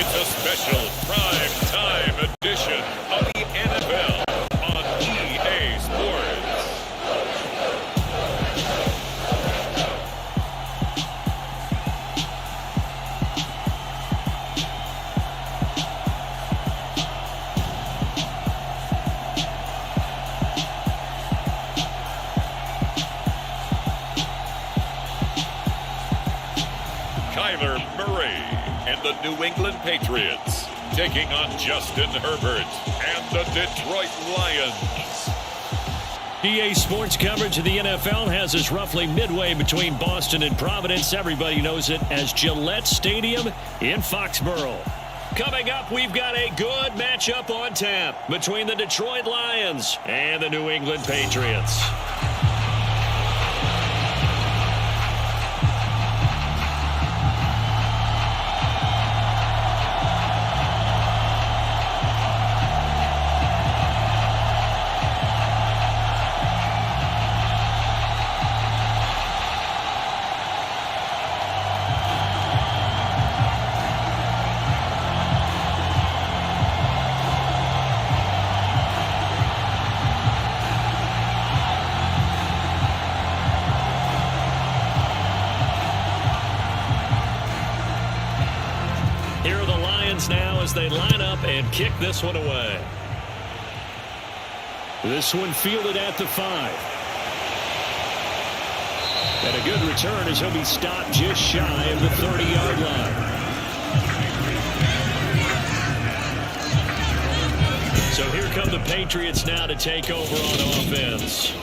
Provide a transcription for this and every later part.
It's a special prime time edition of the NFL on EA Sports. Kyler Murray and the New England Patriots taking on Justin Herbert and the Detroit Lions. EA Sports coverage of the NFL has us roughly midway between Boston and Providence. Everybody knows it as Gillette Stadium in Foxborough. Coming up, we've got a good matchup on tap between the Detroit Lions and the New England Patriots. Now as they line up and kick this one away. This one fielded at the 5. And a good return as he'll be stopped just shy of the 30-yard line. So here come the Patriots now to take over on offense.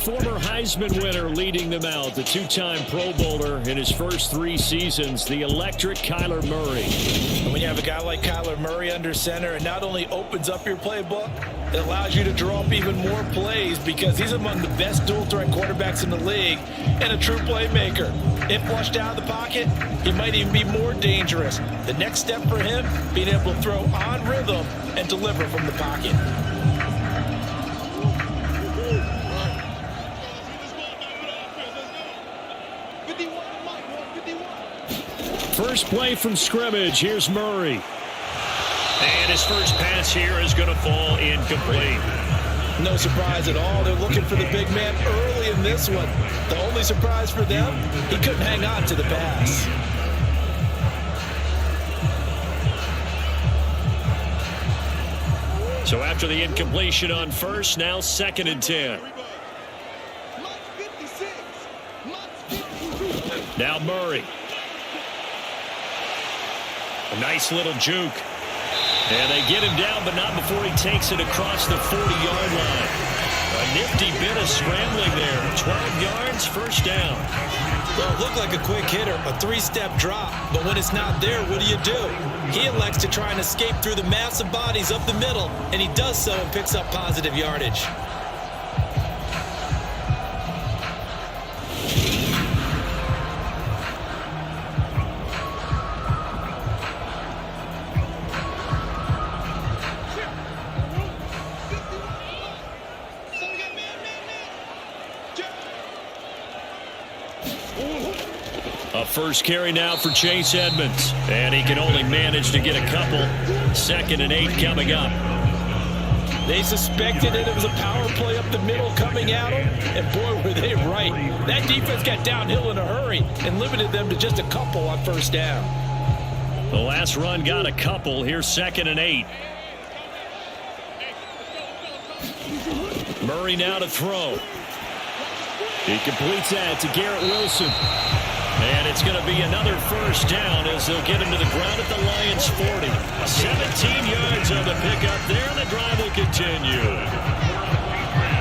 Former Heisman winner leading them out, the two-time Pro Bowler in his first 3 seasons, the electric Kyler Murray. And when you have a guy like Kyler Murray under center, it not only opens up your playbook, it allows you to draw up even more plays because he's among the best dual-threat quarterbacks in the league and a true playmaker. If flushed out of the pocket, he might even be more dangerous. The next step for him, being able to throw on rhythm and deliver from the pocket. First play from scrimmage. Here's Murray. And his first pass here is going to fall incomplete. No surprise at all. They're looking for the big man early in this one. The only surprise for them, he couldn't hang on to the pass. So after the incompletion on first, now 2nd and 10. Now Murray. A nice little juke. And they get him down, but not before he takes it across the 40-yard line. A nifty bit of scrambling there. 12 yards, first down. Well, it looked like a quick hitter, a 3-step drop. But when it's not there, what do? He elects to try and escape through the massive bodies up the middle, and he does so and picks up positive yardage. A first carry now for Chase Edmonds. And he can only manage to get a couple. 2nd and 8 coming up. They suspected it was a power play up the middle coming at them. And boy, were they right. That defense got downhill in a hurry and limited them to just a couple on first down. The last run got a couple. Here's 2nd and 8. Murray now to throw. He completes that to Garrett Wilson. And it's going to be another first down as they'll get him to the ground at the Lions' 40. 17 yards on the pickup there, and the drive will continue.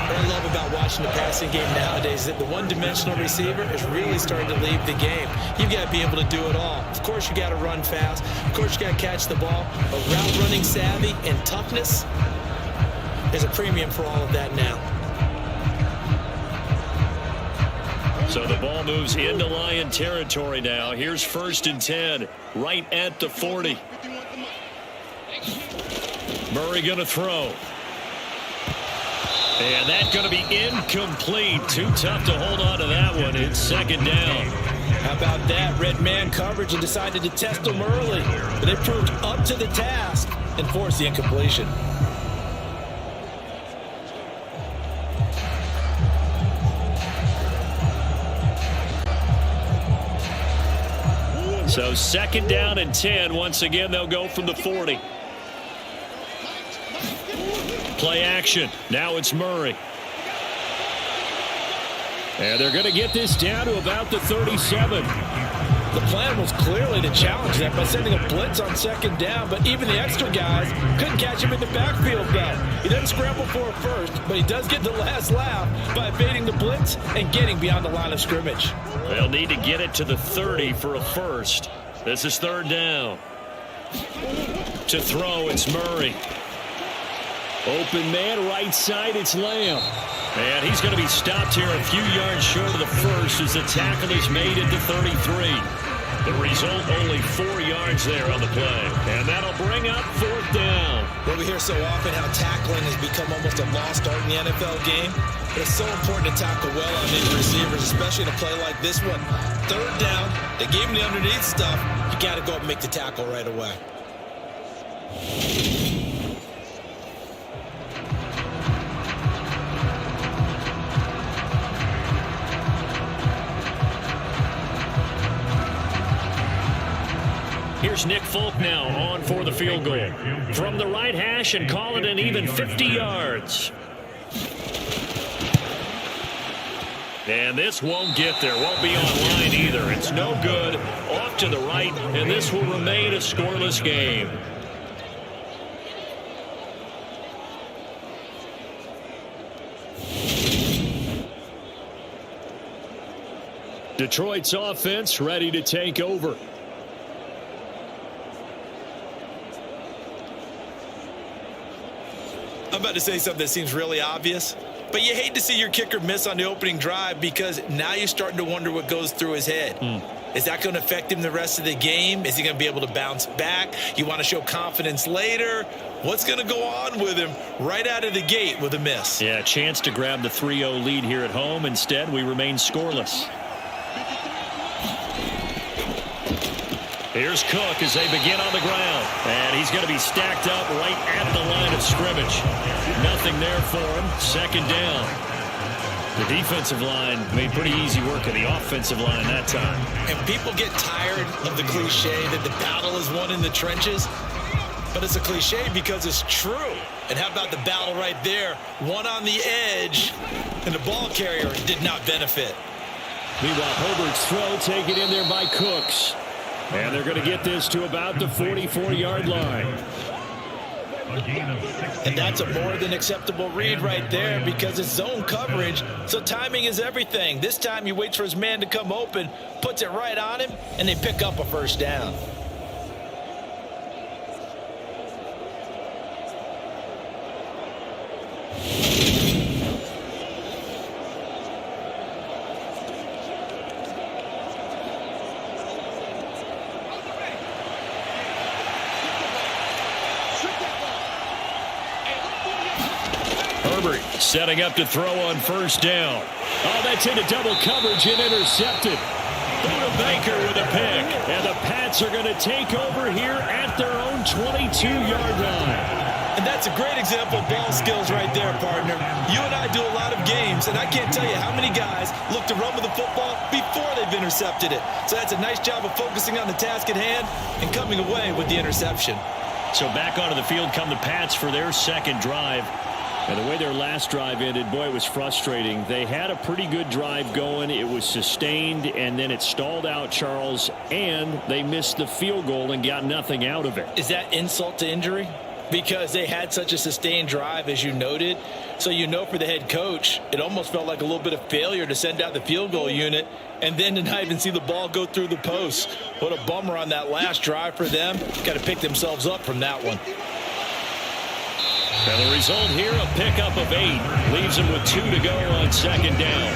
What I love about watching the passing game nowadays is that the one-dimensional receiver is really starting to leave the game. You've got to be able to do it all. Of course, you got to run fast. Of course, you got to catch the ball. But route running savvy and toughness, there's a premium for all of that now. So the ball moves into Lion territory now. Here's 1st and 10, right at the 40. Murray going to throw. And that's going to be incomplete. Too tough to hold on to that one. It's 2nd down. How about that? Red man coverage and decided to test him early. But they proved up to the task and forced the incompletion. So 2nd down and 10. Once again, they'll go from the 40. Play action. Now it's Murray. And they're going to get this down to about the 37. The plan was clearly to challenge that by sending a blitz on 2nd down, but even the extra guys couldn't catch him in the backfield, though. He doesn't scramble for it first, but he does get the last laugh by evading the blitz and getting beyond the line of scrimmage. They'll need to get it to the 30 for a first. This is 3rd down. To throw, it's Murray. Open man, right side, it's Lamb. And he's going to be stopped here a few yards short of the first as the tackle is made at the 33. The result, only 4 yards there on the play. And that'll bring up 4th down. Well, we hear so often how tackling has become almost a lost art in the NFL game. But it's so important to tackle well on these receivers, especially in a play like this one. 3rd down, they gave him the underneath stuff. You got to go up and make the tackle right away. Here's Nick Folk now on for the field goal. From the right hash and call it an even 50 yards. And this won't get there. Won't be online either. It's no good. Off to the right, and this will remain a scoreless game. Detroit's offense ready to take over. I'm about to say something that seems really obvious, but you hate to see your kicker miss on the opening drive because now you're starting to wonder what goes through his head. Is that going to affect him the rest of the game? Is he going to be able to bounce back? You want to show confidence later? What's going to go on with him right out of the gate with a miss? Yeah, a chance to grab the 3-0 lead here at home. Instead, we remain scoreless. Here's Cook as they begin on the ground. And he's going to be stacked up right at the line of scrimmage. Nothing there for him. 2nd down. The defensive line made pretty easy work of the offensive line that time. And people get tired of the cliche that the battle is won in the trenches. But it's a cliche because it's true. And how about the battle right there? One on the edge, and the ball carrier did not benefit. Meanwhile, Herbert's throw taken in there by Cooks. And they're going to get this to about the 44-yard line. And that's a more than acceptable read right there because it's zone coverage, so timing is everything. This time he waits for his man to come open, puts it right on him, and they pick up a 1st down. Setting up to throw on 1st down. Oh, that's into double coverage and intercepted. Buda Baker with a pick. And the Pats are going to take over here at their own 22-yard line. And that's a great example of ball skills right there, partner. You and I do a lot of games, and I can't tell you how many guys look to run with the football before they've intercepted it. So that's a nice job of focusing on the task at hand and coming away with the interception. So back onto the field come the Pats for their 2nd drive. And the way their last drive ended, boy, it was frustrating. They had a pretty good drive going. It was sustained, and then it stalled out, Charles, and they missed the field goal and got nothing out of it. Is that insult to injury? Because they had such a sustained drive, as you noted. So you know for the head coach, it almost felt like a little bit of failure to send out the field goal unit and then to not even see the ball go through the post. What a bummer on that last drive for them. Got to pick themselves up from that one. And the result here, a pickup of 8. Leaves them with 2 to go on 2nd down.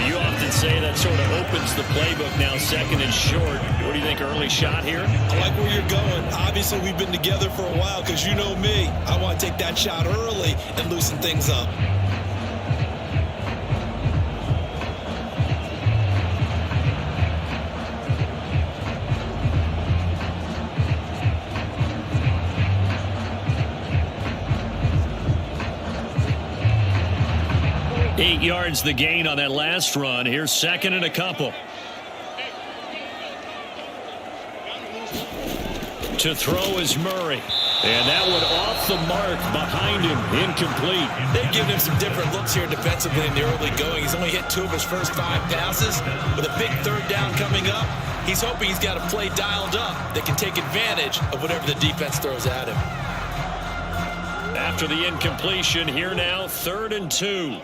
You often say that sort of opens the playbook now, 2nd and short. What do you think, early shot here? I like where you're going. Obviously, we've been together for a while because you know me. I want to take that shot early and loosen things up. 8 yards the gain on that last run. Here's second and a couple. To throw is Murray. And that one off the mark behind him. Incomplete. They've given him some different looks here defensively in the early going. He's only hit 2 of his first 5 passes. With a big third down coming up, he's hoping he's got a play dialed up that can take advantage of whatever the defense throws at him. After the incompletion, here now, 3rd and 2.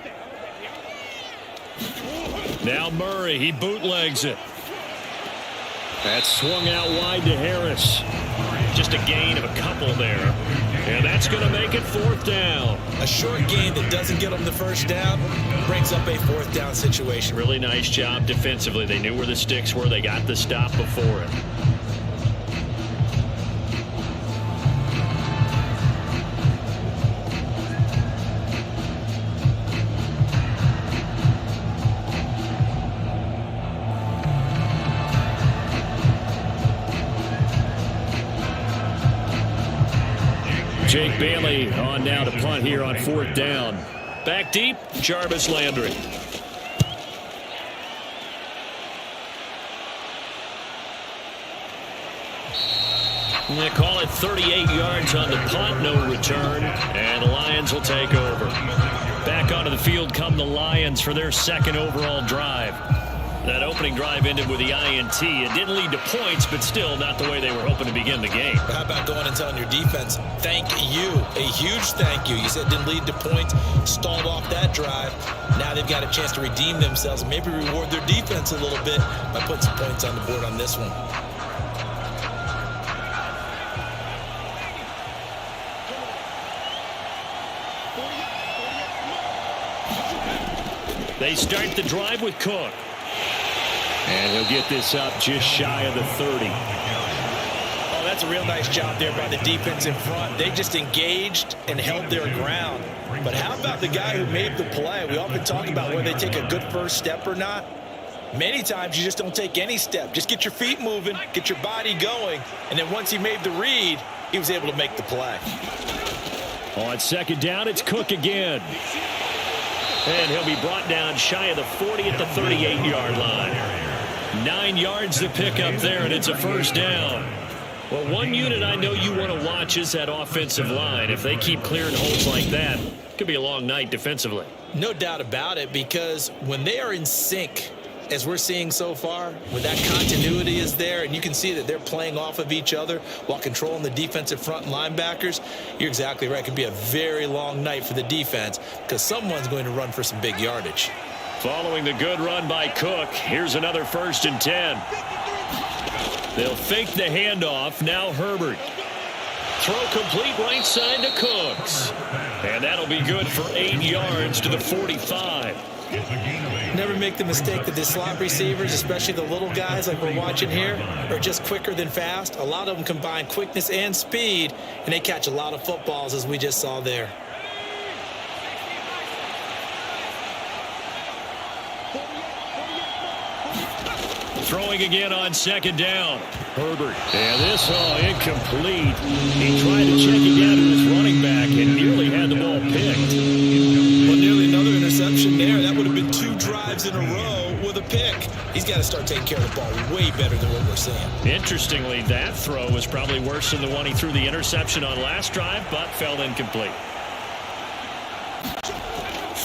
Now Murray, he bootlegs it. That's swung out wide to Harris. Just a gain of a couple there. And that's going to make it 4th down. A short gain that doesn't get them the first down brings up a 4th down situation. Really nice job defensively. They knew where the sticks were. They got the stop before it. Jake Bailey on now to punt here on 4th down. Back deep, Jarvis Landry. And they call it 38 yards on the punt, no return, and the Lions will take over. Back onto the field come the Lions for their 2nd overall drive. That opening drive ended with the INT. It didn't lead to points, but still not the way they were hoping to begin the game. How about going and telling your defense, thank you, a huge thank you. You said it didn't lead to points, stalled off that drive. Now they've got a chance to redeem themselves and maybe reward their defense a little bit by putting some points on the board on this one. They start the drive with Cook. And he'll get this up just shy of the 30. Oh, that's a real nice job there by the defense in front. They just engaged and held their ground. But how about the guy who made the play? We often talk about whether they take a good first step or not. Many times you just don't take any step. Just get your feet moving, get your body going, and then once he made the read, he was able to make the play. On 2nd down, it's Cook again. And he'll be brought down shy of the 40 at the 38-yard line. 9 yards to pick up there, and it's a 1st down. Well, one unit I know you want to watch is that offensive line. If they keep clearing holes like that, it could be a long night defensively. No doubt about it, because when they are in sync, as we're seeing so far, when that continuity is there and you can see that they're playing off of each other while controlling the defensive front linebackers, you're exactly right. It could be a very long night for the defense because someone's going to run for some big yardage. Following the good run by Cook, here's another 1st and 10. They'll fake the handoff. Now Herbert. Throw complete right side to Cooks. And that'll be good for 8 yards to the 45. Never make the mistake that the slot receivers, especially the little guys like we're watching here, are just quicker than fast. A lot of them combine quickness and speed, and they catch a lot of footballs, as we just saw there. Throwing again on 2nd down. Herbert. And this incomplete. He tried to check it down to his running back and nearly had the ball picked. Well, nearly another interception there. That would have been 2 drives in a row with a pick. He's got to start taking care of the ball way better than what we're seeing. Interestingly, that throw was probably worse than the one he threw the interception on last drive, but fell incomplete.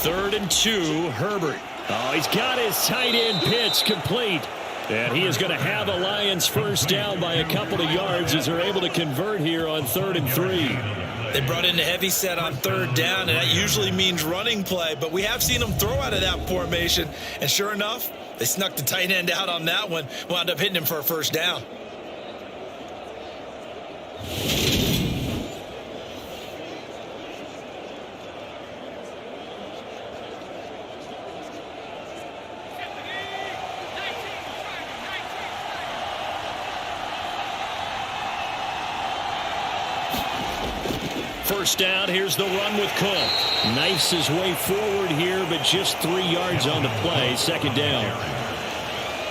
3rd and 2, Herbert. Oh, he's got his tight end pitch complete. And he is going to have a Lions 1st down by a couple of yards as they're able to convert here on 3rd and 3. They brought in a heavy set on 3rd down, and that usually means running play. But we have seen them throw out of that formation. And sure enough, they snuck the tight end out on that one, wound up hitting him for a 1st down. First down, here's the run with Cook. Knifes his way forward here, but just 3 yards on the play. 2nd down.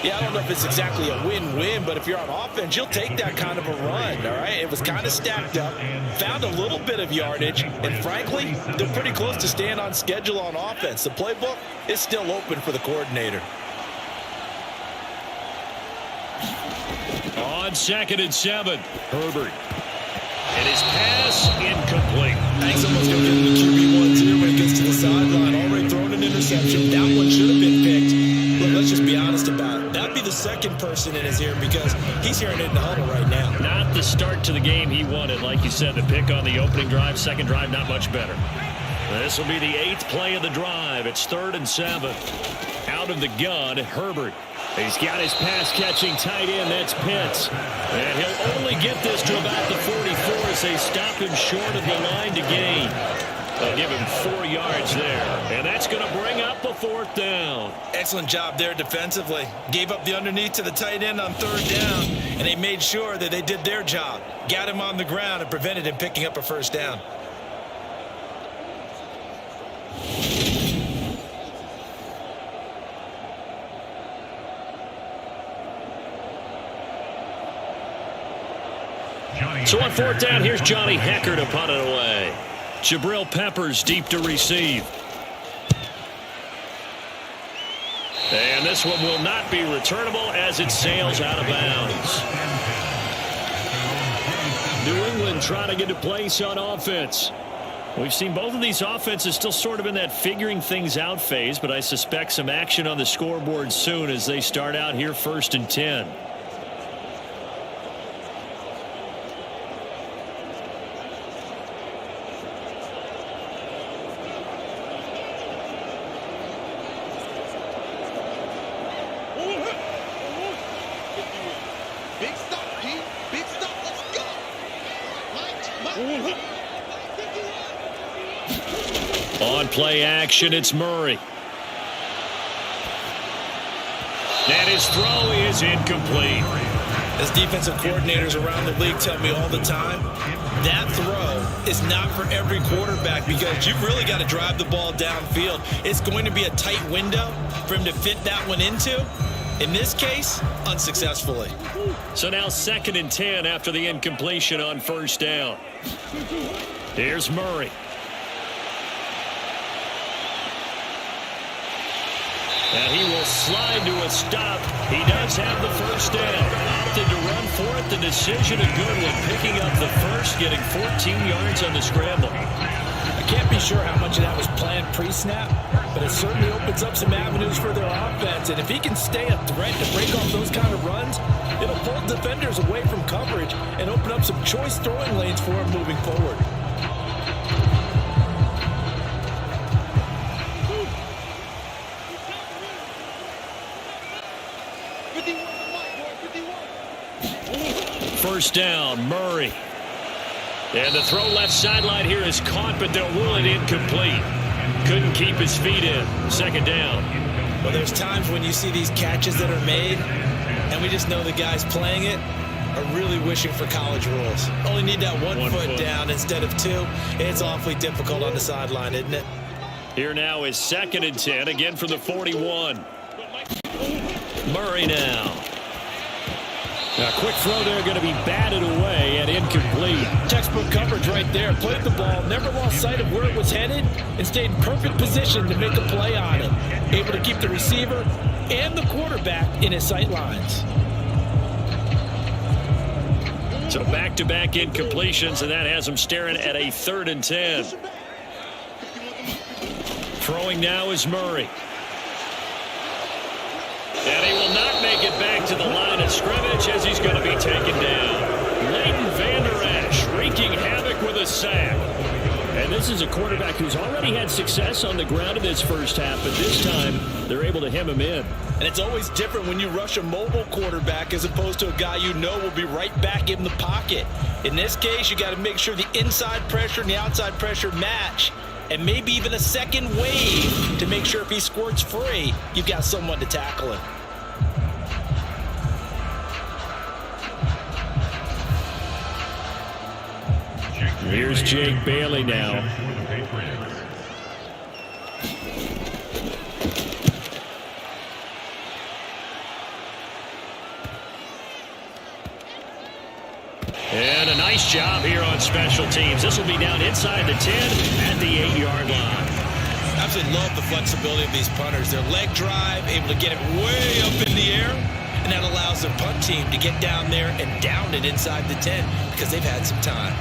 Yeah, I don't know if it's exactly a win-win, but if you're on offense, you'll take that kind of a run, all right? It was kind of stacked up, found a little bit of yardage, and frankly, they're pretty close to staying on schedule on offense. The playbook is still open for the coordinator. On 2nd and 7, Herbert. And his pass incomplete. I think someone's going to get into QB1 too when it gets to the sideline. Already thrown an interception. That one should have been picked. Look, let's just be honest about it. That'd be the second person in his ear because he's hearing it in the huddle right now. Not the start to the game he wanted. Like you said, the pick on the opening drive, second drive, not much better. This will be the 8th play of the drive. It's 3rd and 7. Out of the gun, Herbert. He's got his pass-catching tight end. That's Pitts. And he'll only get this to about the 44 as they stop him short of the line to gain. They'll give him 4 yards there. And that's going to bring up a 4th down. Excellent job there defensively. Gave up the underneath to the tight end on 3rd down, and they made sure that they did their job. Got him on the ground and prevented him picking up a 1st down. So on 4th down, here's Johnny Hecker to punt it away. Jabril Peppers deep to receive. And this one will not be returnable as it sails out of bounds. New England trying to get a place on offense. We've seen both of these offenses still sort of in that figuring things out phase, but I suspect some action on the scoreboard soon as they start out here 1st and 10. On play action, it's Murray. And his throw is incomplete. As defensive coordinators around the league tell me all the time, that throw is not for every quarterback because you've really got to drive the ball downfield. It's going to be a tight window for him to fit that one into. In this case, unsuccessfully. So now 2nd and 10 after the incompletion on 1st down. Here's Murray. And he will slide to a stop. He does have the 1st down. Opted to run for it. The decision a good one. Picking up the 1st, getting 14 yards on the scramble. I can't be sure how much of that was planned pre-snap, but it certainly opens up some avenues for their offense. And if he can stay a threat to break off those kind of runs, it'll pull defenders away from coverage and open up some choice throwing lanes for him moving forward. First down, Murray. And the throw left sideline here is caught, but they'll rule it incomplete. Couldn't keep his feet in. 2nd down. Well, there's times when you see these catches that are made, and we just know the guys playing it are really wishing for college rules. Only need that one foot down instead of 2. It's awfully difficult on the sideline, isn't it? Here now is 2nd and 10, again from the 41. Murray now. A quick throw there, going to be batted away and incomplete. Textbook coverage right there. Played the ball, never lost sight of where it was headed, and stayed in perfect position to make a play on it. Able to keep the receiver and the quarterback in his sight lines. So back-to-back incompletions, and that has him staring at a 3rd and 10. Throwing now is Murray. And he will not make it back to the line of scrimmage as he's going to be taken down. Leighton Vander Esch wreaking havoc with a sack. And this is a quarterback who's already had success on the ground in this first half, but this time they're able to hem him in. And it's always different when you rush a mobile quarterback as opposed to a guy you know will be right back in the pocket. In this case, you got to make sure the inside pressure and the outside pressure match, and maybe even a second wave to make sure if he squirts free, you've got someone to tackle him. Here's Jake Bailey now. And a nice job here on special teams. This will be down inside the 10 at the 8-yard line. I absolutely love the flexibility of these punters. Their leg drive, able to get it way up in the air, and that allows their punt team to get down there and down it inside the 10 because they've had some time.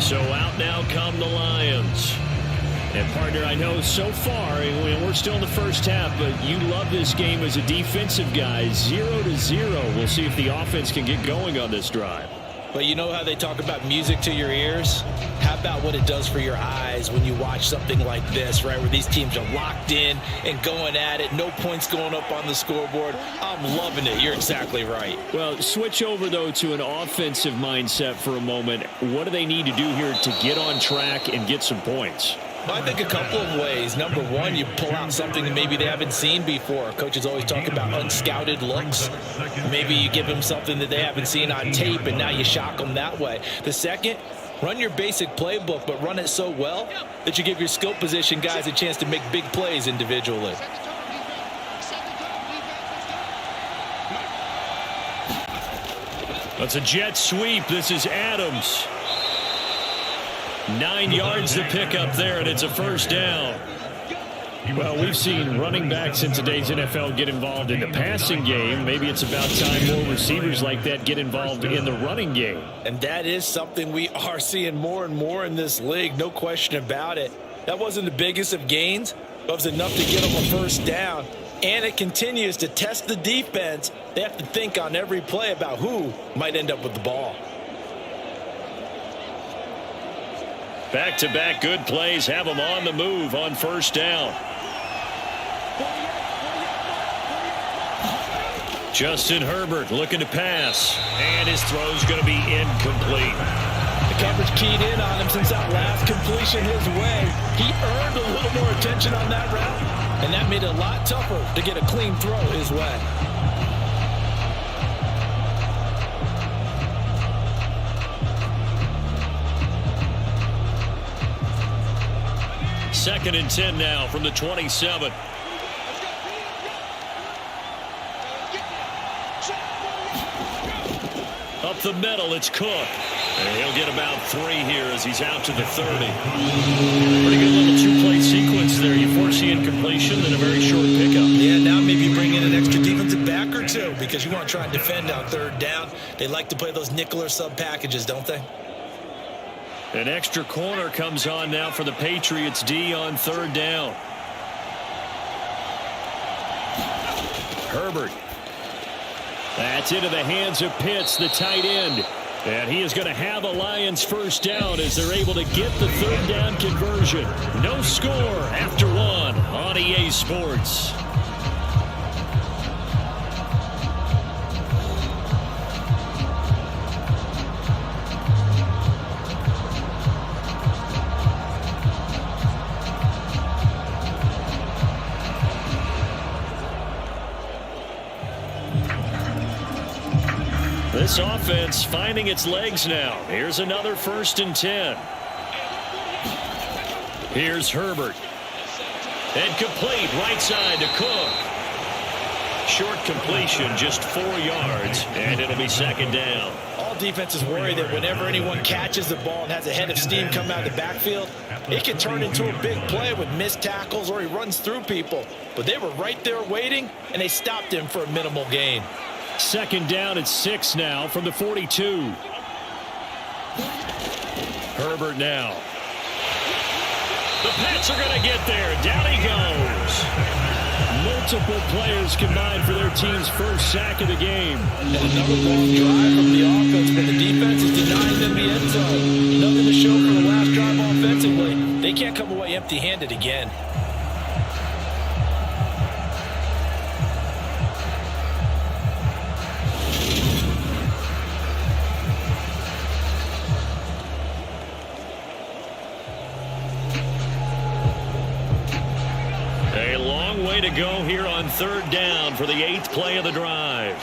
So out now come the Lions. And, partner, I know so far, we're still in the first half, but you love this game as a defensive guy. 0-0. We'll see if the offense can get going on this drive. But you know how they talk about music to your ears? How about what it does for your eyes when you watch something like this, right, where these teams are locked in and going at it, no points going up on the scoreboard? I'm loving it. You're exactly right. Well, switch over, though, to an offensive mindset for a moment. What do they need to do here to get on track and get some points? I think a couple of ways. Number one, you pull out something that maybe they haven't seen before. Coaches always talk about unscouted looks. Maybe you give them something that they haven't seen on tape, and now you shock them that way. The second, run your basic playbook, but run it so well that you give your skill position guys a chance to make big plays individually. That's a jet sweep. This is Adams. 9 yards to pick up there, and it's a first down. Well, we've seen running backs in today's NFL get involved in the passing game. Maybe it's about time more receivers like that get involved in the running game. And that is something we are seeing more and more in this league, no question about it. That wasn't the biggest of gains, but it was enough to get them a first down. And it continues to test the defense. They have to think on every play about who might end up with the ball. Back-to-back good plays have them on the move on first down. Justin Herbert looking to pass, and his throw's going to be incomplete. The coverage keyed in on him since that last completion his way. He earned a little more attention on that route, and that made it a lot tougher to get a clean throw his way. Second and 10 now from the 27. Up the middle, it's Cook. And he'll get about 3 here as he's out to the 30. Pretty good little two-play sequence there. You force the incompletion, then a very short pickup. Yeah, now maybe bring in an extra defensive back or two because you want to try and defend on third down. They like to play those nickel or sub packages, don't they? An extra corner comes on now for the Patriots D on third down. Herbert. That's into the hands of Pitts, the tight end. And he is going to have a Lions first down as they're able to get the third down conversion. No score after 1 on EA Sports. This offense finding its legs now. Here's another first and 10. Here's Herbert. And complete right side to Cook. Short completion, just 4 yards, and it'll be second down. All defenses worry that whenever anyone catches the ball and has a head of steam come out of the backfield, it can turn into a big play with missed tackles or he runs through people. But they were right there waiting, and they stopped him for a minimal gain. Second down at 6 now from the 42. Herbert now. The Pats are going to get there. Down he goes. Multiple players combined for their team's first sack of the game. And another long drive from the offense, but the defense is denying them the end zone. Nothing to show for the last drive offensively. They can't come away empty-handed again. To go here on third down for the 8th play of the drive.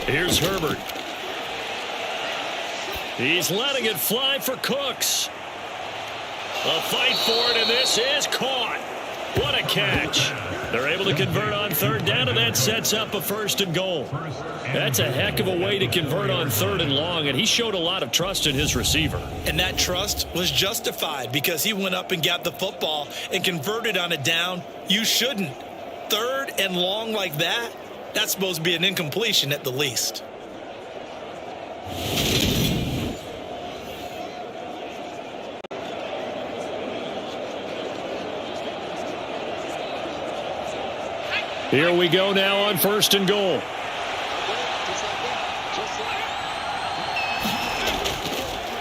Here's Herbert. He's letting it fly for Cooks. A fight for it, and this is caught. What a catch. They're able to convert on third down, and that sets up a 1st and goal. That's a heck of a way to convert on 3rd and long, and he showed a lot of trust in his receiver. And that trust was justified because he went up and got the football and converted on a down you shouldn't. 3rd and long like that, that's supposed to be an incompletion at the least. Here we go now on 1st and goal.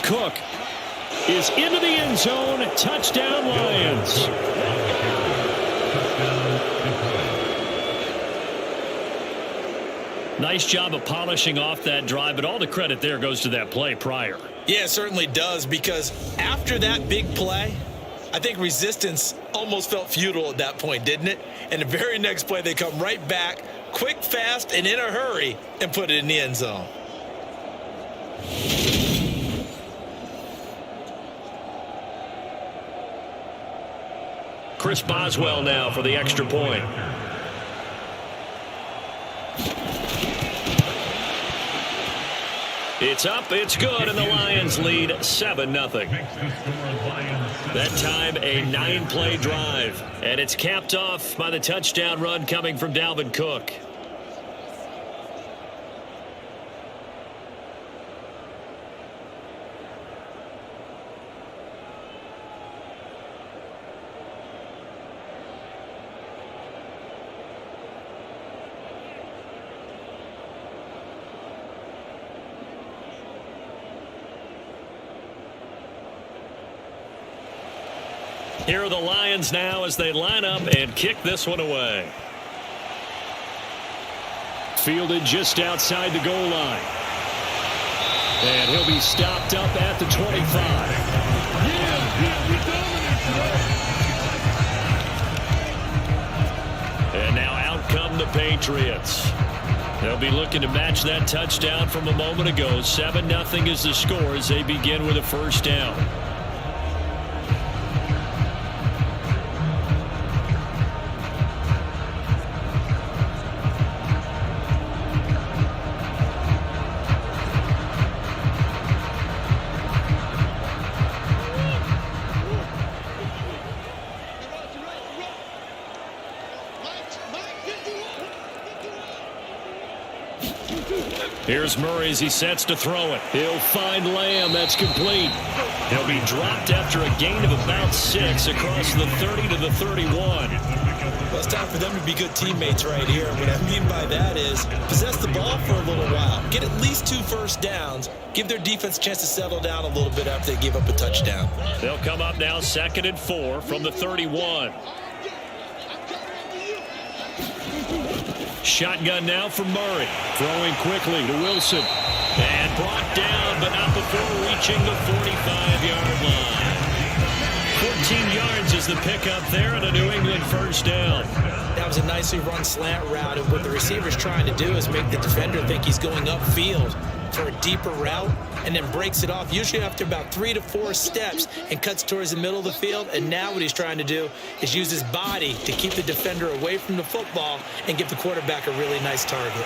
Cook is into the end zone. Touchdown, Lions. Nice job of polishing off that drive, but all the credit there goes to that play prior. Yeah, it certainly does, because after that big play, I think resistance almost felt futile at that point, didn't it? And the very next play, they come right back, quick, fast, and in a hurry, and put it in the end zone. Chris Boswell now for the extra point. It's up, it's good, and the Lions lead 7-0. That time, a 9-play drive, and it's capped off by the touchdown run coming from Dalvin Cook. Here are the Lions now as they line up and kick this one away. Fielded just outside the goal line. And he'll be stopped up at the 25. And now out come the Patriots. They'll be looking to match that touchdown from a moment ago. 7-0 is the score as they begin with a 1st down. Here's Murray as he sets to throw it. He'll find Lamb. That's complete. He'll be dropped after a gain of about 6 across the 30 to the 31. Well, it's time for them to be good teammates right here. What I mean by that is possess the ball for a little while. Get at least 2 first downs. Give their defense a chance to settle down a little bit after they give up a touchdown. They'll come up now 2nd and 4 from the 31. Shotgun now for Murray. Throwing quickly to Wilson. And brought down, but not before reaching the 45-yard line. 14 yards is the pickup there and a New England 1st down. That was a nicely run slant route, and what the receiver's trying to do is make the defender think he's going upfield for a deeper route, and then breaks it off, usually after about 3 to 4 steps, and cuts towards the middle of the field. And now what he's trying to do is use his body to keep the defender away from the football and give the quarterback a really nice target.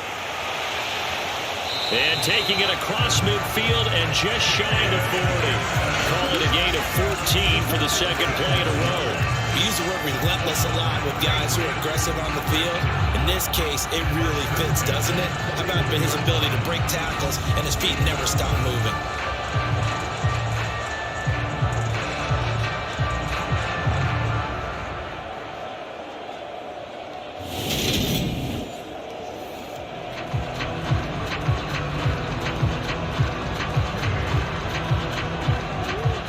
And taking it across midfield and just shy of the 40. Call it a gain of 14 for the 2nd play in a row. We use the word relentless a lot with guys who are aggressive on the field. In this case, it really fits, doesn't it? How about his ability to break tackles and his feet never stop moving?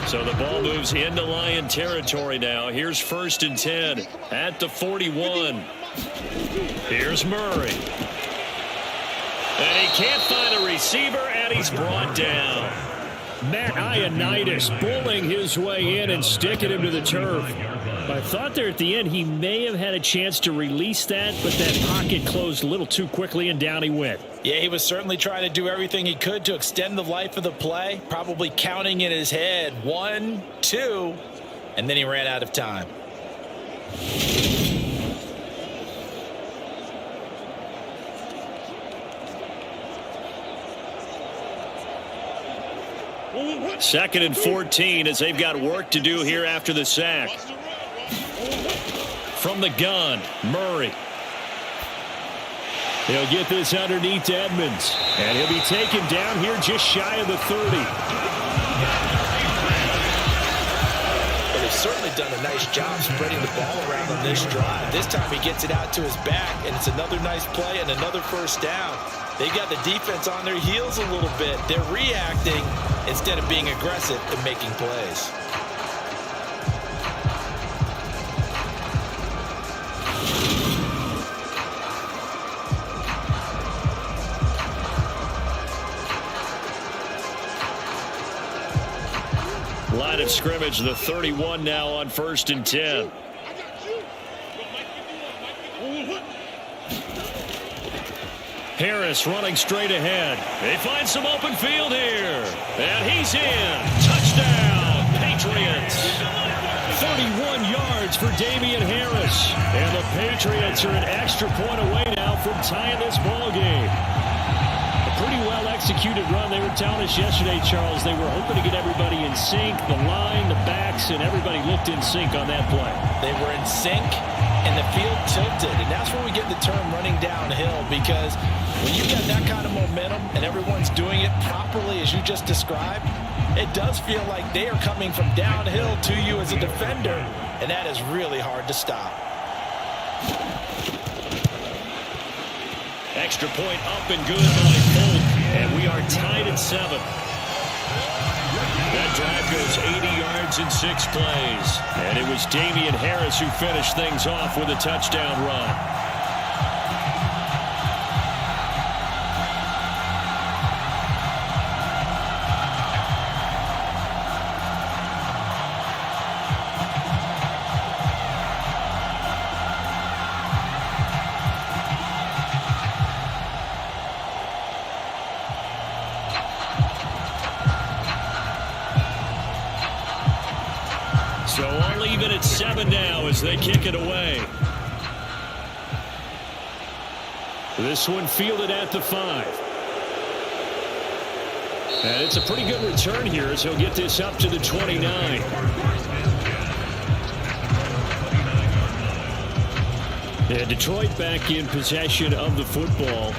So the ball moves into Lion territory now. Here's 1st and 10 at the 41. Here's Murray. And he can't find a receiver, and he's brought down. Matt Ioannidis bullying his way in and sticking him to the turf. I thought there at the end he may have had a chance to release that, but that pocket closed a little too quickly, and down he went. Yeah, he was certainly trying to do everything he could to extend the life of the play, probably counting in his head 1, 2, and then he ran out of time. 2nd and 14 as they've got work to do here after the sack. From the gun, Murray. He'll get this underneath to Edmonds. And he'll be taken down here just shy of the 30. Well, they've certainly done a nice job spreading the ball around on this drive. This time he gets it out to his back, and it's another nice play and another first down. They got the defense on their heels a little bit. They're reacting instead of being aggressive and making plays. Line of scrimmage, the 31 now on 1st and 10. Harris running straight ahead. They find some open field here. And he's in. Touchdown, Patriots. 31 yards for Damian Harris. And the Patriots are an extra point away now from tying this ball game. Pretty well executed run. They were telling us yesterday, Charles, they were hoping to get everybody in sync, the line, the backs, and everybody looked in sync on that play. They were in sync, and the field tilted, and that's where we get the term running downhill, because when you get that kind of momentum and everyone's doing it properly as you just described, it does feel like they are coming from downhill to you as a defender, and that is really hard to stop. Extra point up and good by Folk, and we are tied at 7. That drive goes 80 yards in 6 plays, and it was Damian Harris who finished things off with a touchdown run. So all even at 7 now as they kick it away. This one fielded at the 5. And it's a pretty good return here as he'll get this up to the 29. Yeah, Detroit back in possession of the football.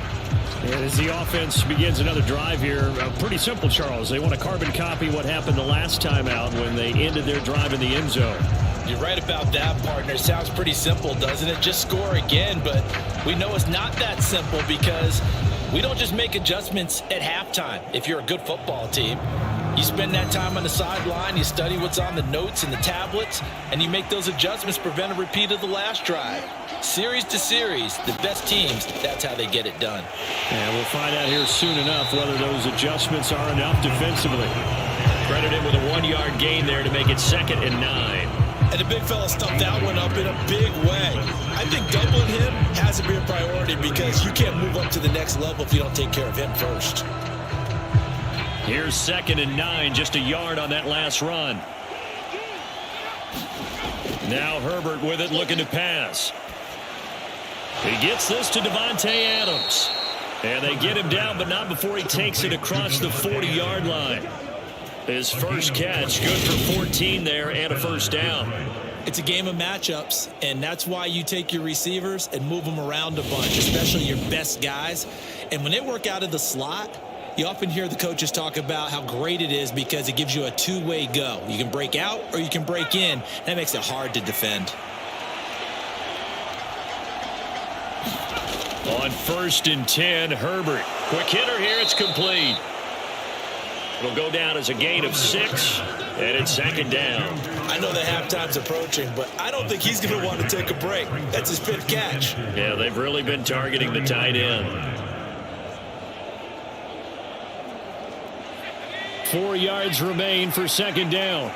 And as the offense begins another drive here, pretty simple, Charles. They want to carbon copy what happened the last time out when they ended their drive in the end zone. You're right about that, partner. Sounds pretty simple, doesn't it? Just score again, but we know it's not that simple because we don't just make adjustments at halftime. If you're a good football team, you spend that time on the sideline, you study what's on the notes and the tablets, and you make those adjustments to prevent a repeat of the last drive. Series to series, the best teams, that's how they get it done. And we'll find out here soon enough whether those adjustments are enough defensively. Credited with a 1-yard gain there to make it 2nd and 9. And the big fella stuffed that one up in a big way. I think doubling him has to be a priority because you can't move up to the next level if you don't take care of him first. Here's 2nd and 9, just a yard on that last run. Now Herbert with it, looking to pass. He gets this to Devontae Adams. And they get him down, but not before he takes it across the 40-yard line. His first catch, good for 14 there and a first down. It's a game of matchups, and that's why you take your receivers and move them around a bunch, especially your best guys. And when they work out of the slot, you often hear the coaches talk about how great it is because it gives you a two-way go. You can break out or you can break in. That makes it hard to defend. On 1st and 10, Herbert. Quick hitter here, it's complete. It'll go down as a gain of 6, and it's 2nd down. I know the halftime's approaching, but I don't think he's going to want to take a break. That's his 5th catch. Yeah, they've really been targeting the tight end. 4 yards remain for 2nd down.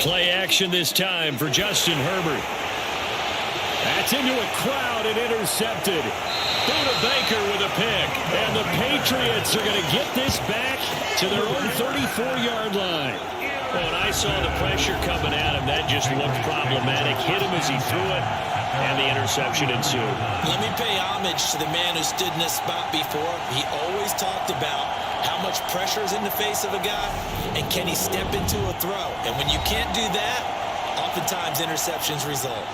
Play action this time for Justin Herbert. That's into a crowd and intercepted. Buda Baker with a pick. And the Patriots are going to get this back to their own 34-yard line. When I saw the pressure coming at him, that just looked problematic. Hit him as he threw it. And the interception ensued. Let me pay homage to the man who stood in this spot before. He always talked about how much pressure is in the face of a guy, and can he step into a throw. And when you can't do that, oftentimes interceptions result.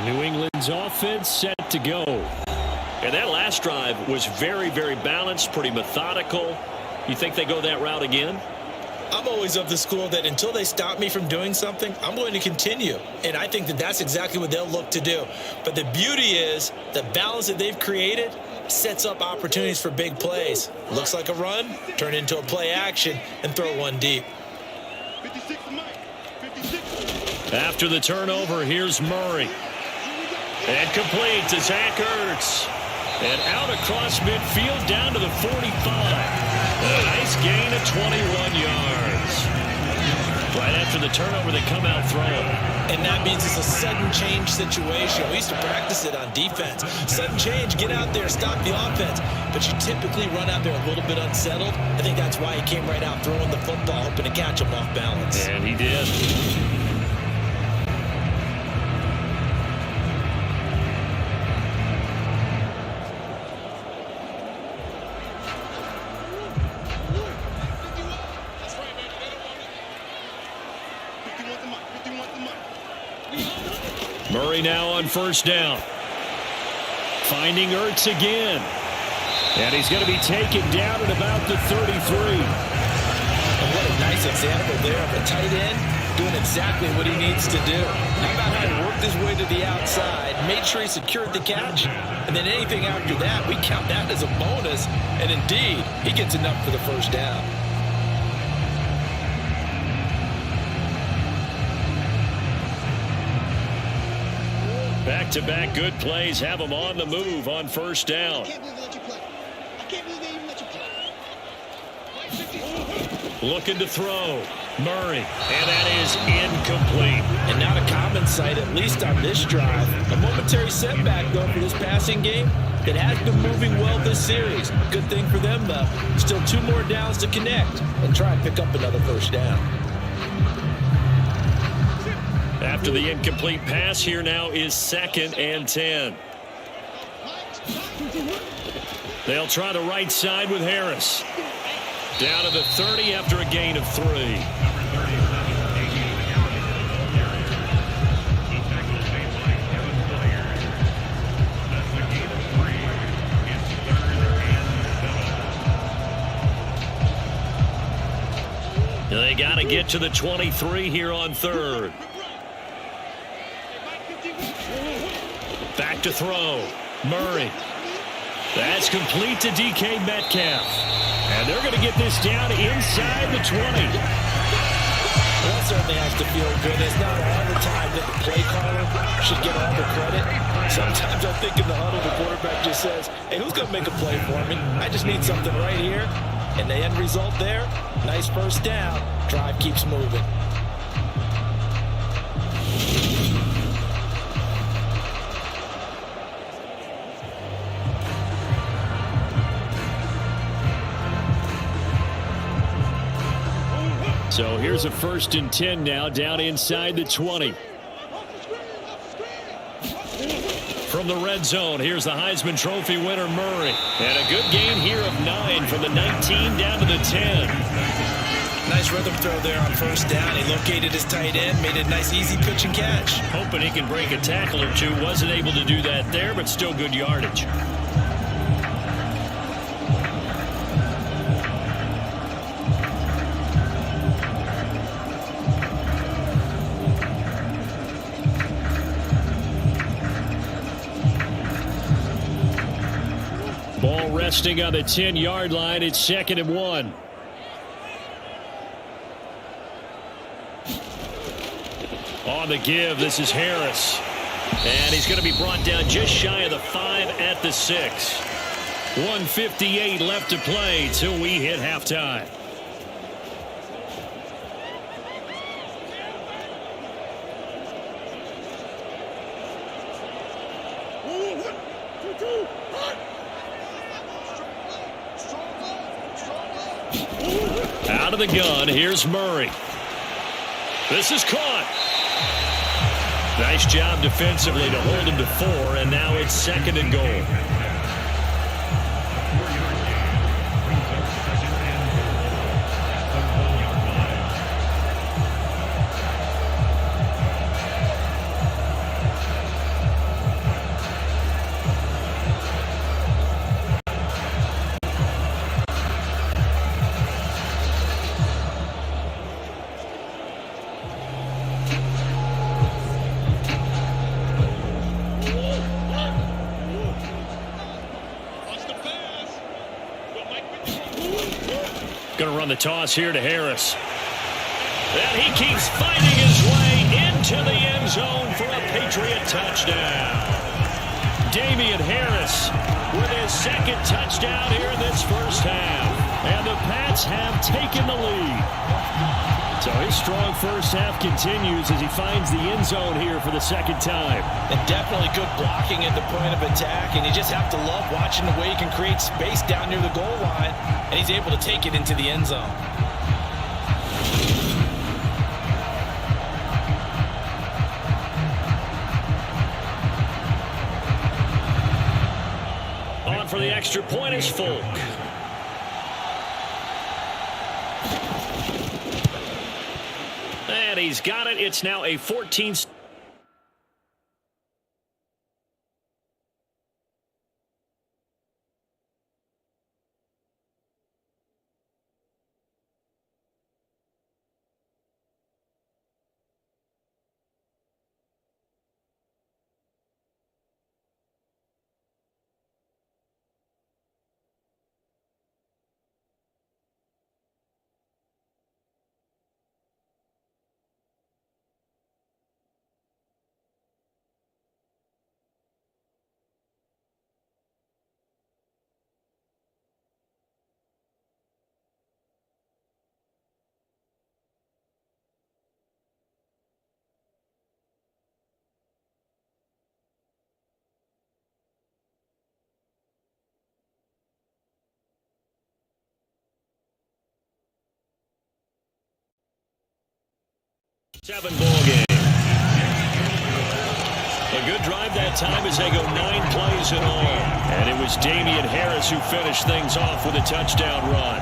New England's offense set to go. And that last drive was very, very balanced, pretty methodical. You think they go that route again? I'm always of the school that until they stop me from doing something, I'm going to continue. And I think that that's exactly what they'll look to do. But the beauty is the balance that they've created sets up opportunities for big plays. Looks like a run, turn into a play action, and throw one deep. After the turnover, here's Murray. And complete to Zach Ertz. And out across midfield down to the 45. A nice gain of 21 yards. Right after the turnover, they come out throwing. And that means it's a sudden change situation. We used to practice it on defense. Sudden change, get out there, stop the offense. But you typically run out there a little bit unsettled. I think that's why he came right out throwing the football, hoping to catch him off balance. And he did. Murray now on first down. Finding Ertz again. And he's going to be taken down at about the 33. And what a nice example there of a tight end doing exactly what he needs to do. How about how he worked his way to the outside, made sure he secured the catch, and then anything after that, we count that as a bonus. And indeed, he gets enough for the first down. Back-to-back good plays have him on the move on first down. Looking to throw. Murray. And that is incomplete. And not a common sight, at least on this drive. A momentary setback, though, for this passing game that has been moving well this series. Good thing for them, though. Still 2 more downs to connect and try and pick up another first down. After the incomplete pass, here now is 2nd and 10. They'll try the right side with Harris. Down to the 30 after a gain of 3. They got to get to the 23 here on 3rd. Back to throw. Murray. That's complete to DK Metcalf. And they're going to get this down inside the 20. Well, that certainly has to feel good. It's not all the time that the play caller should get all the credit. Sometimes I think in the huddle, the quarterback just says, hey, who's going to make a play for me? I just need something right here. And the end result there, nice first down. Drive keeps moving. So here's a 1st and 10 now, down inside the 20. From the red zone, here's the Heisman Trophy winner, Murray. And a good gain here of 9 from the 19 down to the 10. Nice rhythm throw there on first down. He located his tight end, made a nice easy pitch and catch. Hoping he can break a tackle or two. Wasn't able to do that there, but still good yardage. Ball resting on the 10-yard line. It's 2nd and 1. On the give, this is Harris. And he's going to be brought down just shy of the 5 at the 6. 1:58 left to play till we hit halftime. Out of the gun, here's Murray. This is caught. Nice job defensively to hold him to 4, and now it's 2nd and goal. Going to run the toss here to Harris. And he keeps fighting his way into the end zone for a Patriot touchdown. Damian Harris with his 2nd touchdown here in this first half. And the Pats have taken the lead. So his strong first half continues as he finds the end zone here for the 2nd time. And definitely good blocking at the point of attack, and you just have to love watching the way he can create space down near the goal line, and he's able to take it into the end zone. On for the extra point is Folk. And he's got it. It's now a 14. Seven-ball game. A good drive that time as they go 9 plays in all. And it was Damian Harris who finished things off with a touchdown run.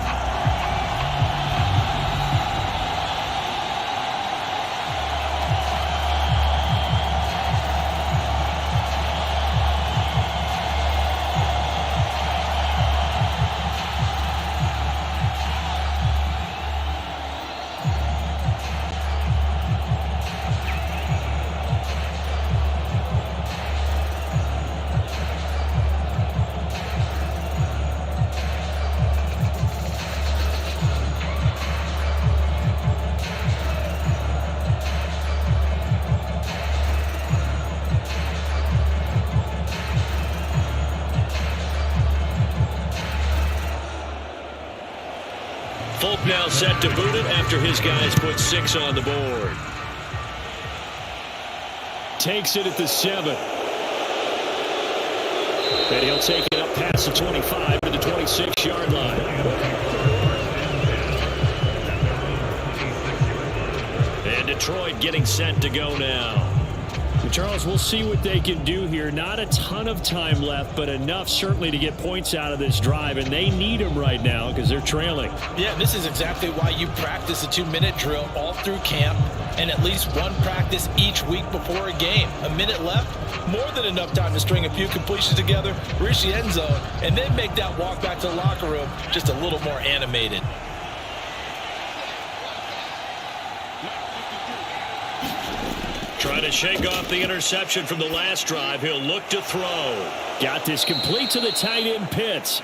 Folk now set to boot it after his guys put 6 on the board. Takes it at the 7. And he'll take it up past the 25 to the 26-yard line. And Detroit getting set to go now. Charles, we'll see what they can do here. Not a ton of time left, but enough certainly to get points out of this drive, and they need them right now because they're trailing. Yeah, this is exactly why you practice a 2-minute drill all through camp and at least one practice each week before a game. A minute left, more than enough time to string a few completions together, reach the end zone, and then make that walk back to the locker room just a little more animated. Trying to shake off the interception from the last drive. He'll look to throw. Got this complete to the tight end Pitts.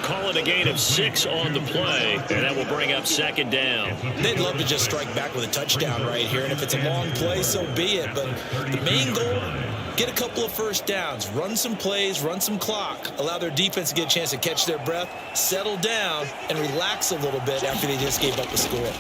Call it a gain of 6 on the play, and that will bring up 2nd down. They'd love to just strike back with a touchdown right here, and if it's a long play, so be it. But the main goal, get a couple of first downs, run some plays, run some clock, allow their defense to get a chance to catch their breath, settle down, and relax a little bit after they just gave up the score.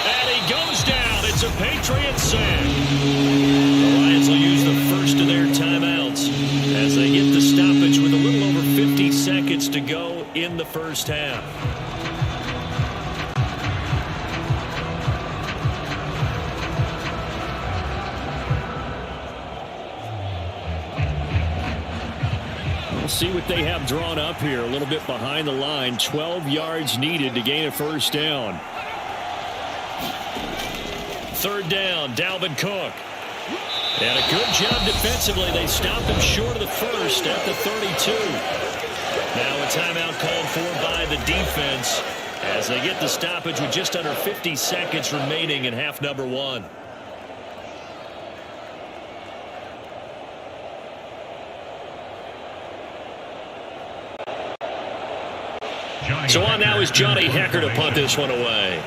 And he goes down. It's a Patriots sack. The Lions will use the first of their timeouts as they get the stoppage with a little over 50 seconds to go in the first half. We'll see what they have drawn up here. A little bit behind the line. 12 yards needed to gain a first down. Third down, Dalvin Cook. And a good job defensively. They stopped him short of the first at the 32. Now a timeout called for by the defense as they get the stoppage with just under 50 seconds remaining in half number one. So on now is Johnny Hecker to punt this one away.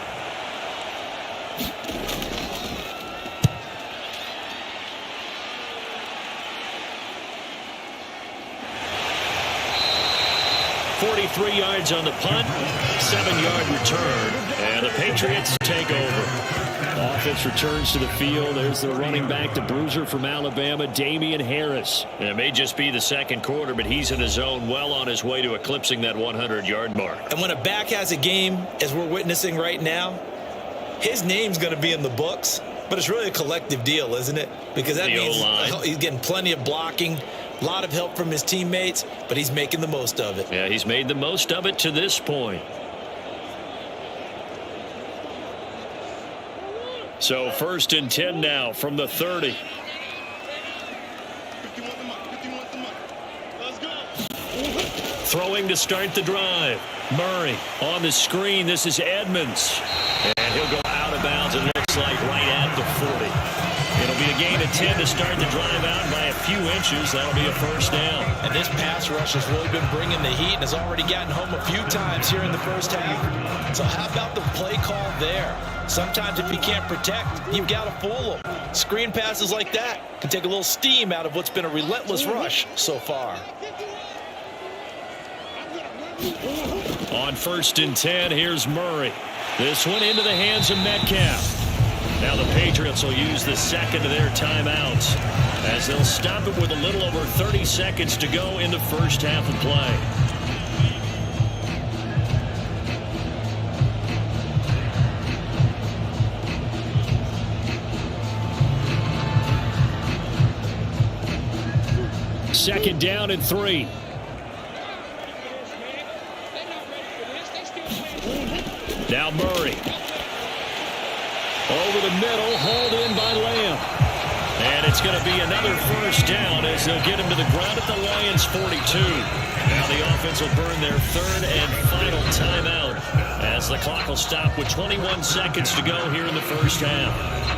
.43 yards on the punt, 7-yard return, and the Patriots take over. Offense returns to the field. There's the running back, the bruiser from Alabama, Damian Harris. And it may just be the second quarter, but he's in his zone, well on his way to eclipsing that 100-yard mark. And when a back has a game, as we're witnessing right now, his name's going to be in the books, but it's really a collective deal, isn't it? Because that means he's getting plenty of blocking, a lot of help from his teammates, but he's making the most of it. Yeah, he's made the most of it to this point. So 1st and 10 now from the 30. Throwing to start the drive. Murray on the screen. This is Edmonds. And he'll go out of bounds, it looks like, right at the 40. It'll be a gain of 10 to start the drive out by a few inches. That'll be a first down. And this pass rush has really been bringing the heat and has already gotten home a few times here in the first half. So how about the play call there? Sometimes if you can't protect, you've got to fool them. Screen passes like that can take a little steam out of what's been a relentless rush so far. On 1st and 10, here's Murray. This one into the hands of Metcalf. Now the Patriots will use the second of their timeouts as they'll stop it with a little over 30 seconds to go in the first half of play. Second down and 3. Now Murray. Over the middle, hauled in by Lamb. And it's going to be another first down as they'll get him to the ground at the Lions' 42. Now the offense will burn their third and final timeout as the clock will stop with 21 seconds to go here in the first half.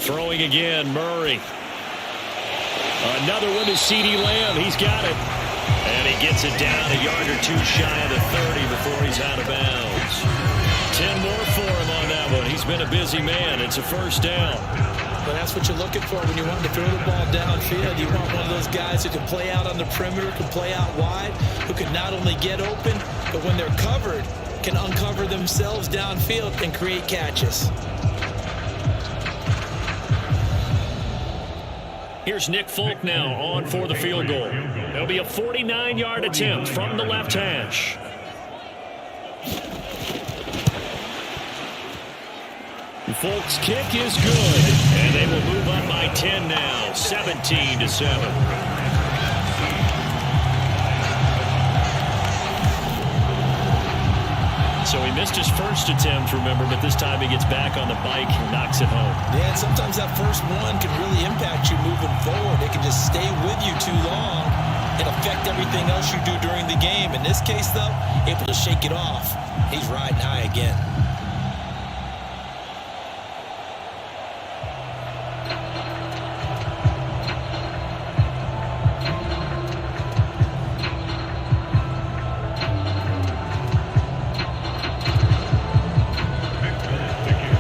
Throwing again, Murray. Another one to CeeDee Lamb. He's got it. And he gets it down a yard or two shy of the 30 before he's out of bounds. 10 more for him on that one. He's been a busy man. It's a first down. But that's what you're looking for when you want to throw the ball downfield. You want one of those guys who can play out on the perimeter, can play out wide, who can not only get open, but when they're covered, can uncover themselves downfield and create catches. Here's Nick Folk now on for the field goal. It'll be a 49-yard attempt from the left hash. Folk's kick is good, and they will move up by 10 now, 17-7. So he missed his first attempt, remember, but this time he gets back on the bike and knocks it home. Yeah, and sometimes that first one can really impact you moving forward. It can just stay with you too long and affect everything else you do during the game. In this case, though, able to shake it off. He's riding high again.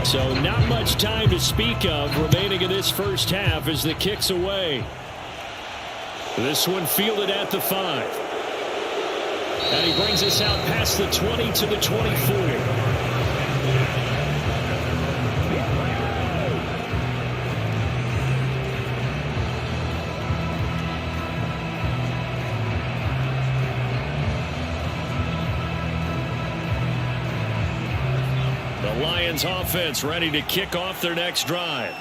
So not much time to speak of remaining in this first half as the kick's away. This one fielded at the 5. And he brings us out past the 20 to the 24. Lions offense ready to kick off their next drive.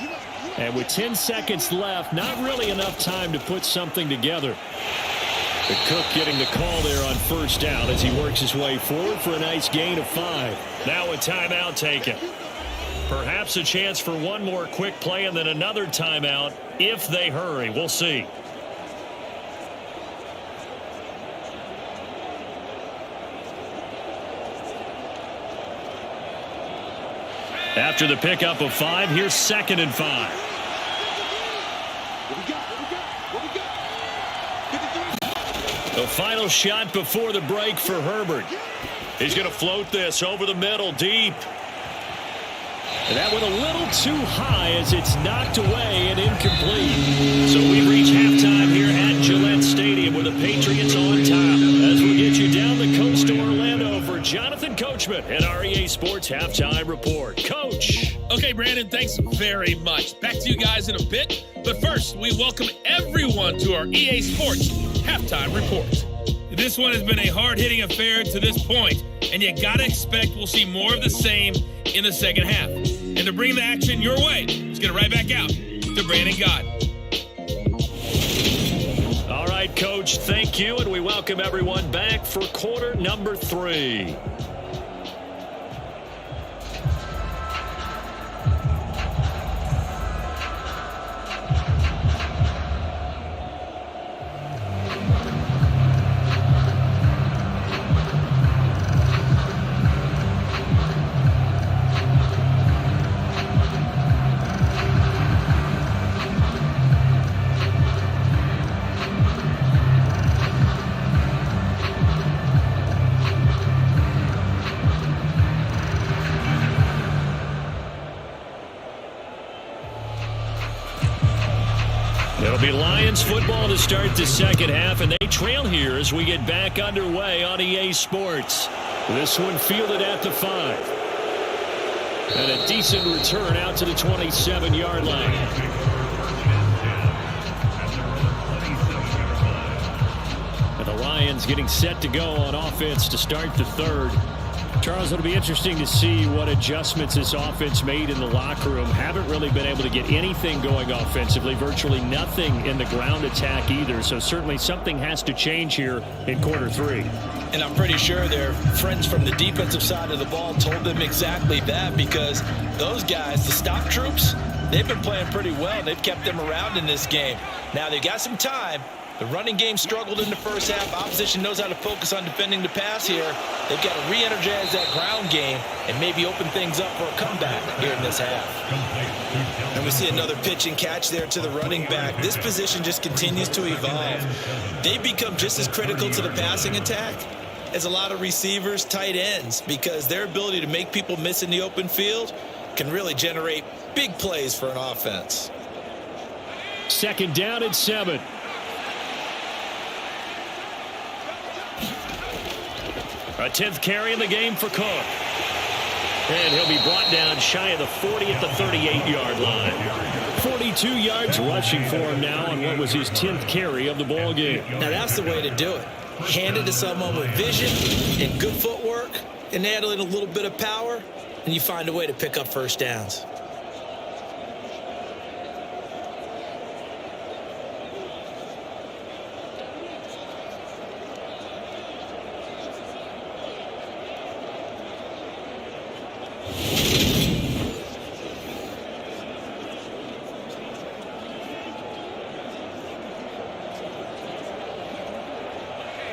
And with 10 seconds left, not really enough time to put something together. The Cook getting the call there on first down as he works his way forward for a nice gain of 5. Now a timeout taken. Perhaps a chance for one more quick play and then another timeout if they hurry. We'll see. After the pickup of 5, here's 2nd and 5. The final shot before the break for Herbert. He's going to float this over the middle, deep. And that went a little too high as it's knocked away and incomplete. So we reach halftime here at Gillette Stadium with the Patriots on top. As we get you down the coast to Orlando for Jonathan Coachman and our EA Sports Halftime Report. Coach. Okay, Brandon, thanks very much. Back to you guys in a bit. But first, we welcome everyone to our EA Sports Halftime Report. This one has been a hard-hitting affair to this point, and you got to expect we'll see more of the same in the second half. And to bring the action your way, let's get it right back out to Brandon God. All right, Coach, thank you, and we welcome everyone back for quarter number 3. It'll be Lions football to start the second half, and they trail here as we get back underway on EA Sports. This one fielded at the 5. And a decent return out to the 27-yard line. And the Lions getting set to go on offense to start the third. Charles, it'll be interesting to see what adjustments this offense made in the locker room. Haven't really been able to get anything going offensively, virtually nothing in the ground attack either. So certainly something has to change here in quarter 3. And I'm pretty sure their friends from the defensive side of the ball told them exactly that, because those guys, the stop troops, they've been playing pretty well. They've kept them around in this game. Now they've got some time. The running game struggled in the first half. Opposition knows how to focus on defending the pass here. They've got to re-energize that ground game and maybe open things up for a comeback here in this half. And we see another pitch and catch there to the running back. This position just continues to evolve. They've become just as critical to the passing attack as a lot of receivers, tight ends, because their ability to make people miss in the open field can really generate big plays for an offense. 2nd down and 7. A 10th carry in the game for Cook. And he'll be brought down shy of the 40 at the 38-yard line. 42 yards rushing for him now on what was his 10th carry of the ball game. Now that's the way to do it. Hand it to someone with vision and good footwork, and add in a little bit of power, and you find a way to pick up first downs.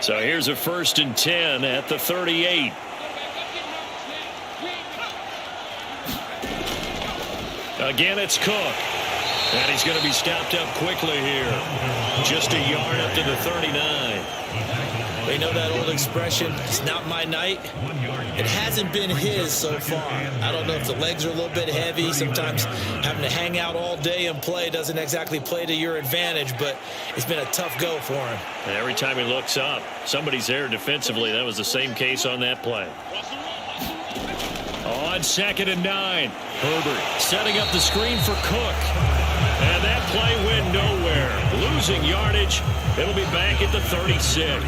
So here's a 1st and 10 at the 38. Again, it's Cook. And he's going to be stopped up quickly here. Just a yard up to the 39. We know that old expression, it's not my night. It hasn't been his so far. I don't know if the legs are a little bit heavy. Sometimes having to hang out all day and play doesn't exactly play to your advantage, but it's been a tough go for him. And every time he looks up, somebody's there defensively. That was the same case on that play. On 2nd and 9, Herbert setting up the screen for Cook. And that play went nowhere. Losing yardage. It'll be back at the 36.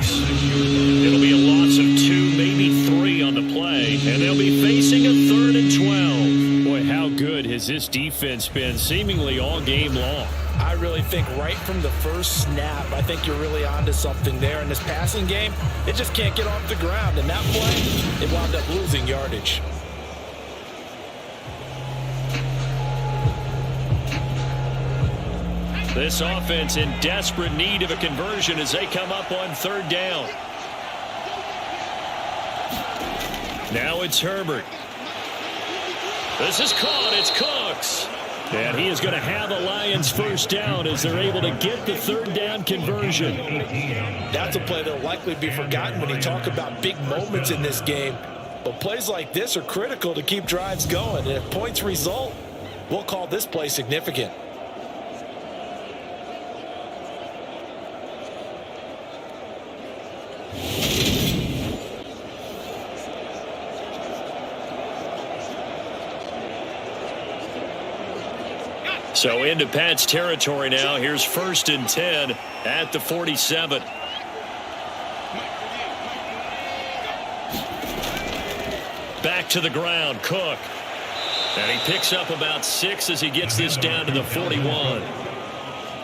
It'll be a loss of 2, maybe 3 on the play. And they'll be facing a 3rd and 12. good has this defense been seemingly all game long? I really think right from the first snap, I think you're really onto something there. In this passing game, it just can't get off the ground. And that play, it wound up losing yardage. This offense in desperate need of a conversion as they come up on third down. Now it's Herbert. This is caught. It's Cooks. And he is going to have a Lions first down as they're able to get the third down conversion. That's a play that will likely be forgotten when you talk about big moments in this game. But plays like this are critical to keep drives going. And if points result, we'll call this play significant. So into Pat's territory now. Here's 1st and 10 at the 47. Back to the ground, Cook. And he picks up about 6 as he gets this down to the 41.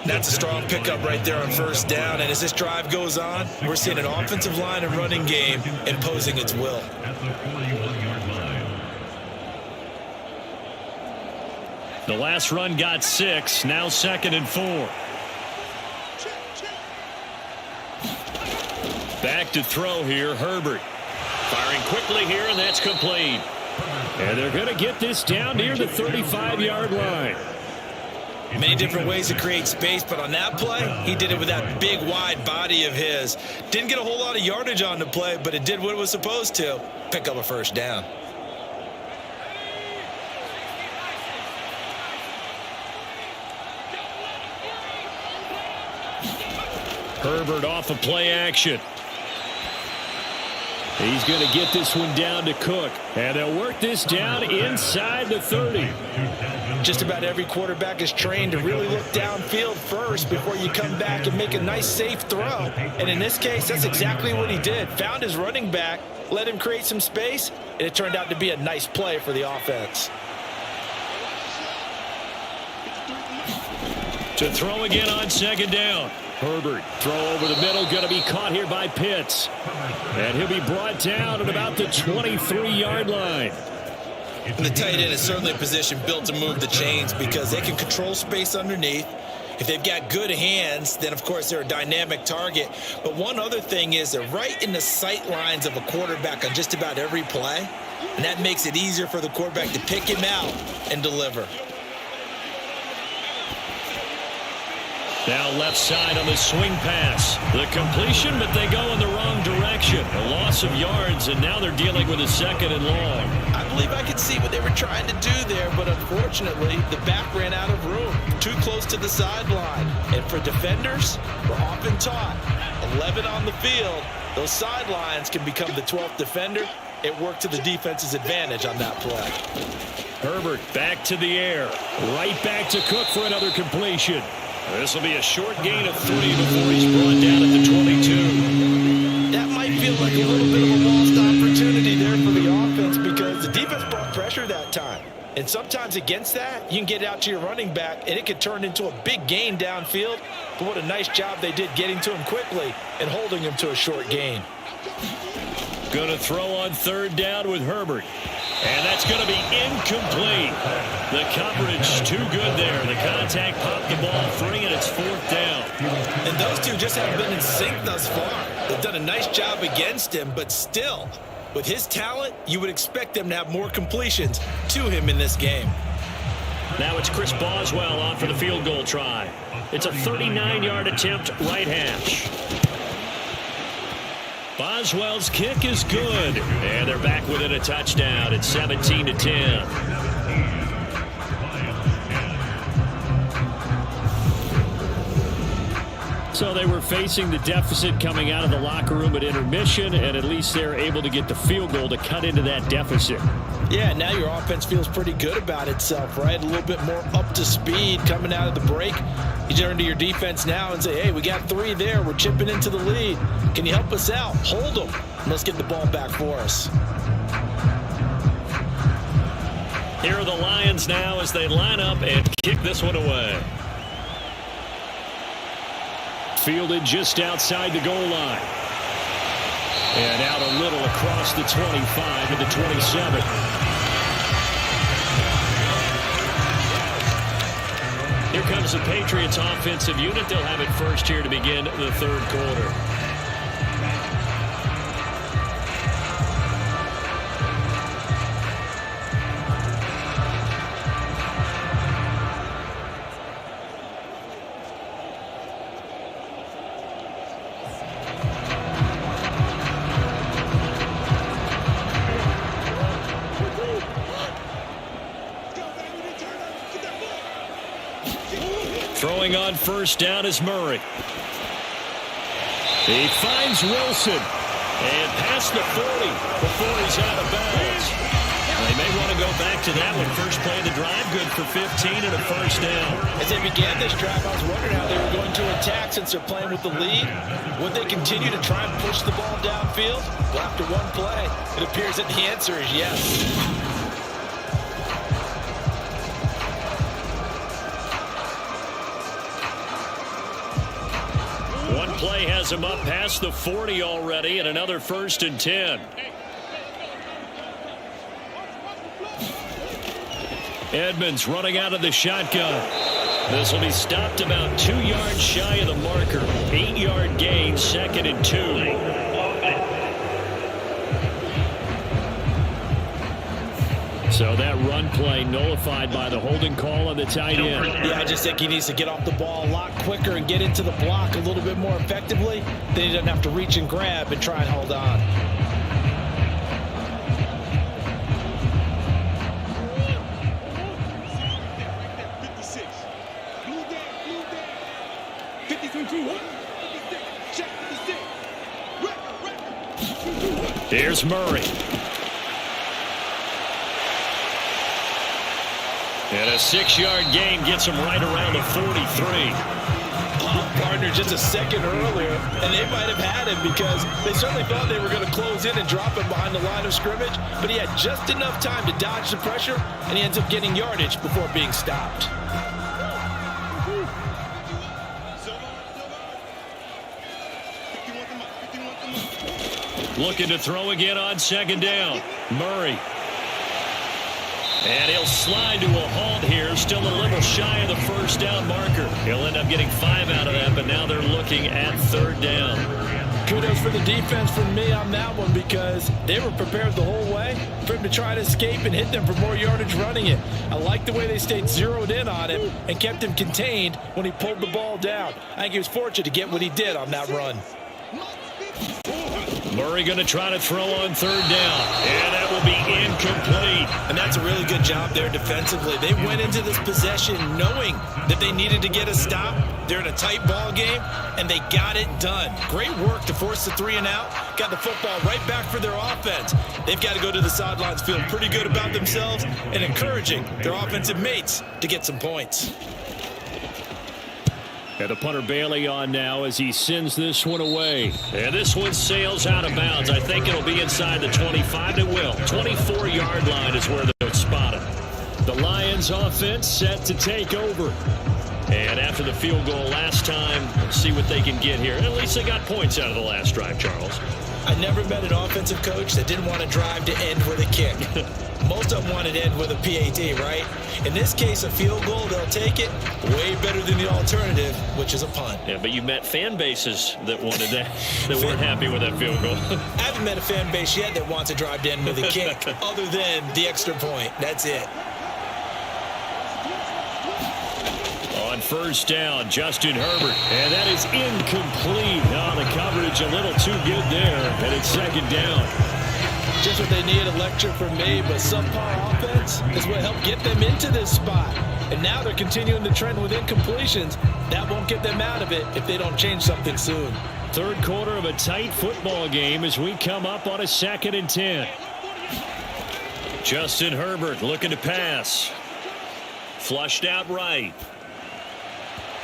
That's a strong pickup right there on first down. And as this drive goes on, we're seeing an offensive line and running game imposing its will. The last run got 6. Now 2nd and 4. Back to throw here, Herbert. Firing quickly here, and that's complete. And they're going to get this down near the 35-yard line. Many different ways to create space, but on that play, he did it with that big, wide body of his. Didn't get a whole lot of yardage on the play, but it did what it was supposed to. Pick up a first down. Herbert off of play action. He's going to get this one down to Cook. And they'll work this down inside the 30. Just about every quarterback is trained to really look downfield first before you come back and make a nice, safe throw. And in this case, that's exactly what he did. Found his running back, let him create some space, and it turned out to be a nice play for the offense. To throw again on 2nd down. Herbert, throw over the middle, going to be caught here by Pitts. And he'll be brought down at about the 23-yard line. And the tight end is certainly a position built to move the chains because they can control space underneath. If they've got good hands, then, of course, they're a dynamic target. But one other thing is they're right in the sight lines of a quarterback on just about every play. And that makes it easier for the quarterback to pick him out and deliver. Now left side on the swing pass. The completion, but they go in the wrong direction. A loss of yards, and now they're dealing with a 2nd and long. I believe I could see what they were trying to do there, but unfortunately, the back ran out of room. Too close to the sideline. And for defenders, we're often taught, 11 on the field, those sidelines can become the 12th defender. It worked to the defense's advantage on that play. Herbert back to the air. Right back to Cook for another completion. This will be a short gain of 3 before he's brought down at the 22. That might feel like a little bit of a lost opportunity there for the offense because the defense brought pressure that time. And sometimes against that, you can get out to your running back, and it could turn into a big gain downfield. But what a nice job they did getting to him quickly and holding him to a short gain. Going to throw on 3rd down with Herbert. And that's going to be incomplete. The coverage too good there. The contact popped the ball free, and it's 4th down. And those two just haven't been in sync thus far. They've done a nice job against him, but still, with his talent, you would expect them to have more completions to him in this game. Now it's Chris Boswell on for the field goal try. It's a 39-yard attempt, right hash. Boswell's kick is good, and they're back within a touchdown. It's 17-10. So they were facing the deficit coming out of the locker room at intermission, and at least they're able to get the field goal to cut into that deficit. Yeah, now your offense feels pretty good about itself, right? A little bit more up to speed coming out of the break. You turn to your defense now and say, hey, we got 3 there. We're chipping into the lead. Can you help us out? Hold them. And let's get the ball back for us. Here are the Lions now as they line up and kick this one away. Fielded just outside the goal line. And out a little across the 25 to the 27. Here comes the Patriots offensive unit. They'll have it first here to begin the third quarter. Throwing on first down is Murray. He finds Wilson. And past the 40 before he's out of bounds. They may want to go back to that one. First play of the drive, good for 15 and a first down. As they began this drive, I was wondering how they were going to attack since they're playing with the lead. Would they continue to try and push the ball downfield? Well, after one play, it appears that the answer is yes. One play has him up past the 40 already, and another 1st and 10. Edmonds running out of the shotgun. This will be stopped about 2 yards shy of the marker. 8-yard gain, 2nd and 2. So that run play nullified by the holding call on the tight end. Yeah, I just think he needs to get off the ball a lot quicker and get into the block a little bit more effectively. Then he doesn't have to reach and grab and try and hold on. Here's Murray. And a 6-yard gain gets him right around the 43. Partner just a second earlier, and they might have had him because they certainly thought they were going to close in and drop him behind the line of scrimmage, but he had just enough time to dodge the pressure, and he ends up getting yardage before being stopped. Looking to throw again on 2nd down. Murray. And he'll slide to a halt here, still a little shy of the first down marker. He'll end up getting 5 out of that, but now they're looking at 3rd down. Kudos for the defense from me on that one because they were prepared the whole way for him to try to escape and hit them for more yardage running it. I like the way they stayed zeroed in on him and kept him contained when he pulled the ball down. I think he was fortunate to get what he did on that run. Murray going to try to throw on 3rd down, and that will be incomplete. And that's a really good job there defensively. They went into this possession knowing that they needed to get a stop. They're in a tight ball game, and they got it done. Great work to force the 3 and out. Got the football right back for their offense. They've got to go to the sidelines feeling pretty good about themselves and encouraging their offensive mates to get some points. And the punter Bailey on now as he sends this one away. And this one sails out of bounds. I think it'll be inside the 25. It will. 24-yard line is where they'll spot it. The Lions offense set to take over. And after the field goal last time, we'll see what they can get here. At least they got points out of the last drive, Charles. I never met an offensive coach that didn't want to drive to end with a kick. Most of them wanted to end with a PAT, right? In this case, a field goal, they'll take it. Way better than the alternative, which is a punt. Yeah, but you met fan bases that wanted that, that weren't happy with that field goal. I haven't met a fan base yet that wants to drive to end with a kick, other than the extra point. That's it. On 1st down, Justin Herbert. And that is incomplete. Oh, the coverage a little too good there. And it's 2nd down. Just what they need, a lecture from me, but subpar offense is what helped get them into this spot. And now they're continuing the trend with incompletions. That won't get them out of it if they don't change something soon. 3rd quarter of a tight football game as we come up on a 2nd and 10. Justin Herbert looking to pass. Flushed out right.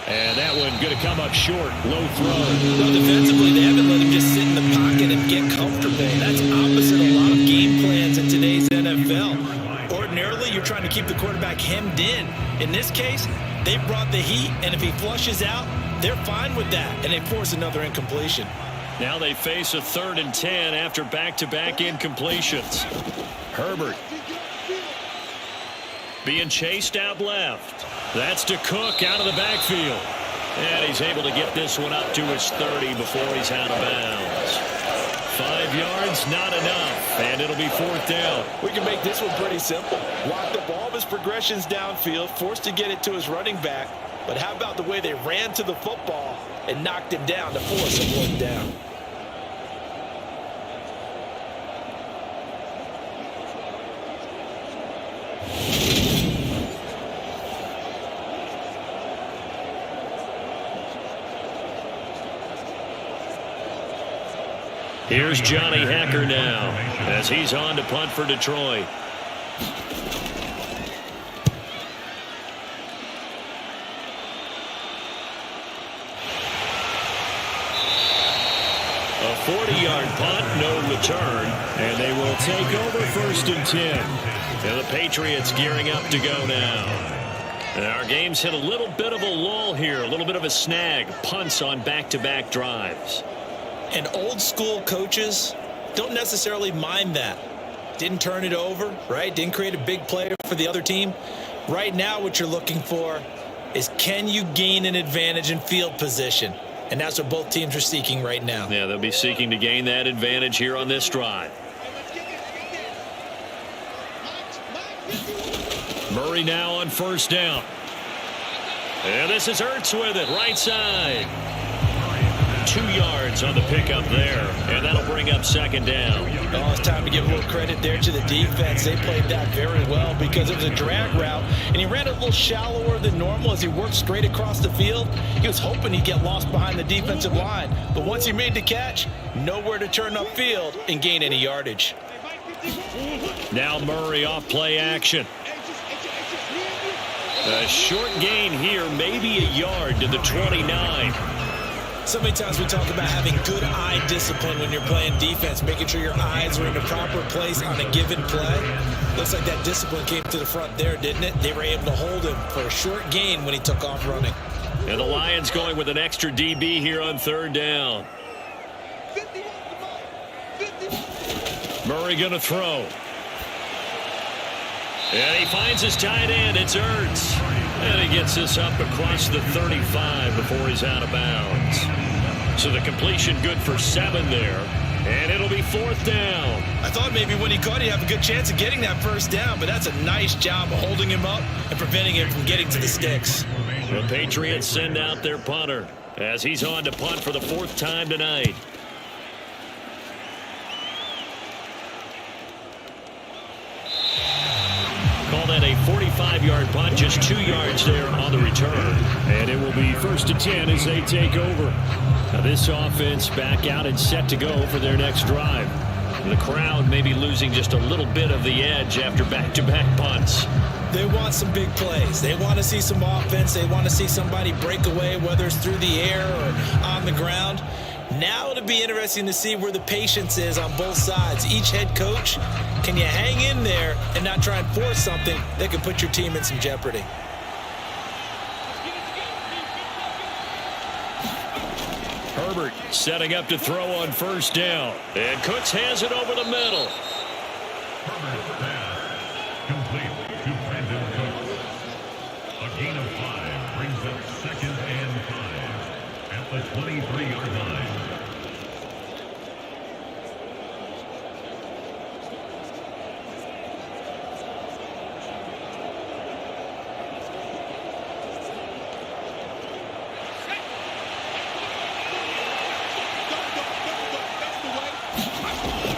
And that one going to come up short. Low throw. Well, defensively, they haven't let him just sit in the pocket and get comfortable. That's opposite a lot of game plans in today's NFL. Ordinarily, you're trying trying to keep the quarterback hemmed in. In this case, they brought the heat, and if he flushes out, they're fine with that, and they force another incompletion. Now they face a 3rd and 10 after back-to-back incompletions. Herbert being chased out left. That's to Cook out of the backfield. And he's able to get this one up to his 30 before he's out of bounds. 5 yards, not enough, and it'll be 4th down. We can make this one pretty simple. Locked up all of his progressions downfield, forced to get it to his running back. But how about the way they ran to the football and knocked him down to force a 4th down? Here's Johnny Hacker now as he's on to punt for Detroit. A 40-yard punt, no return, and they will take over 1st and 10. And the Patriots gearing up to go now. And our game's hit a little bit of a lull here, a little bit of a snag. Punts on back-to-back drives. And old school coaches don't necessarily mind that. Didn't turn it over, right? Didn't create a big play for the other team. Right now what you're looking for is, can you gain an advantage in field position? And that's what both teams are seeking right now. Yeah, they'll be seeking to gain that advantage here on this drive. Murray now on 1st down. And this is Ertz with it, right side. 2 yards on the pickup there, and that'll bring up 2nd down. Oh, it's time to give a little credit there to the defense. They played that very well because it was a drag route, and he ran a little shallower than normal as he worked straight across the field. He was hoping he'd get lost behind the defensive line, but once he made the catch, nowhere to turn upfield and gain any yardage. Now Murray off play action. A short gain here, maybe a yard to the 29. So many times we talk about having good eye discipline when you're playing defense, making sure your eyes are in the proper place on a given play. Looks like that discipline came to the front there, didn't it? They were able to hold him for a short gain when he took off running. And the Lions going with an extra DB here on 3rd down. Murray going to throw. And he finds his tight end. It's Ertz. And he gets this up across the 35 before he's out of bounds. So the completion good for 7 there. And it'll be 4th down. I thought maybe when he caught it, he'd have a good chance of getting that 1st down, but that's a nice job of holding him up and preventing him from getting to the sticks. The Patriots send out their punter as he's on to punt for the 4th time tonight. Call that a 45-yard punt, just 2 yards there on the return. And it will be 1st and 10 as they take over. Now this offense back out and set to go for their next drive. The crowd may be losing just a little bit of the edge after back-to-back punts. They want some big plays. They want to see some offense. They want to see somebody break away, whether it's through the air or on the ground. Now it'll be interesting to see where the patience is on both sides. Each head coach, can you hang in there and not try and force something that can put your team in some jeopardy? Herbert setting up to throw on 1st down. And Cooks has it over the middle. Herbert pass complete to Brandon Cooks. A gain of 5 brings up 2nd and 5 at the 23-yard line.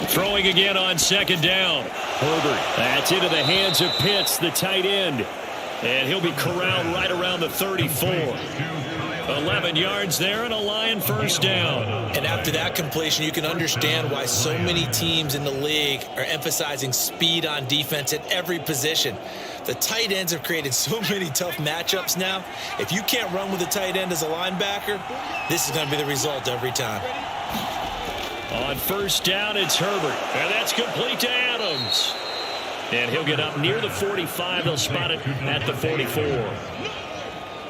Throwing again on 2nd down. Herbert. That's into the hands of Pitts, the tight end. And he'll be corralled right around the 34. 11 yards there and a Lion 1st down. And after that completion, you can understand why so many teams in the league are emphasizing speed on defense at every position. The tight ends have created so many tough matchups now. If you can't run with a tight end as a linebacker, this is going to be the result every time. On 1st down, it's Herbert. And that's complete to Adams. And he'll get up near the 45. They'll spot it at the 44.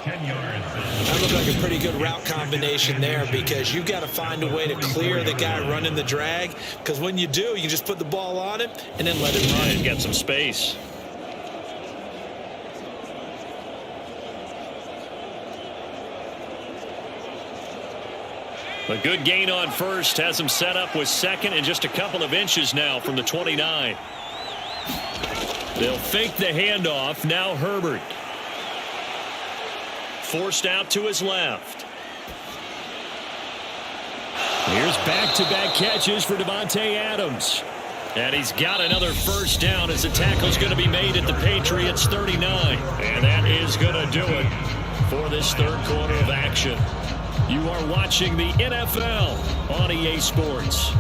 10 yards. That looked like a pretty good route combination there because you've got to find a way to clear the guy running the drag, because when you do, you just put the ball on him and then let him run. And get some space. A good gain on first has him set up with second and just a couple of inches now from the 29. They'll fake the handoff. Now Herbert. Forced out to his left. Here's back-to-back catches for Devontae Adams. And he's got another first down as the tackle's going to be made at the Patriots 39. And that is going to do it for this third quarter of action. You are watching the NFL on EA Sports.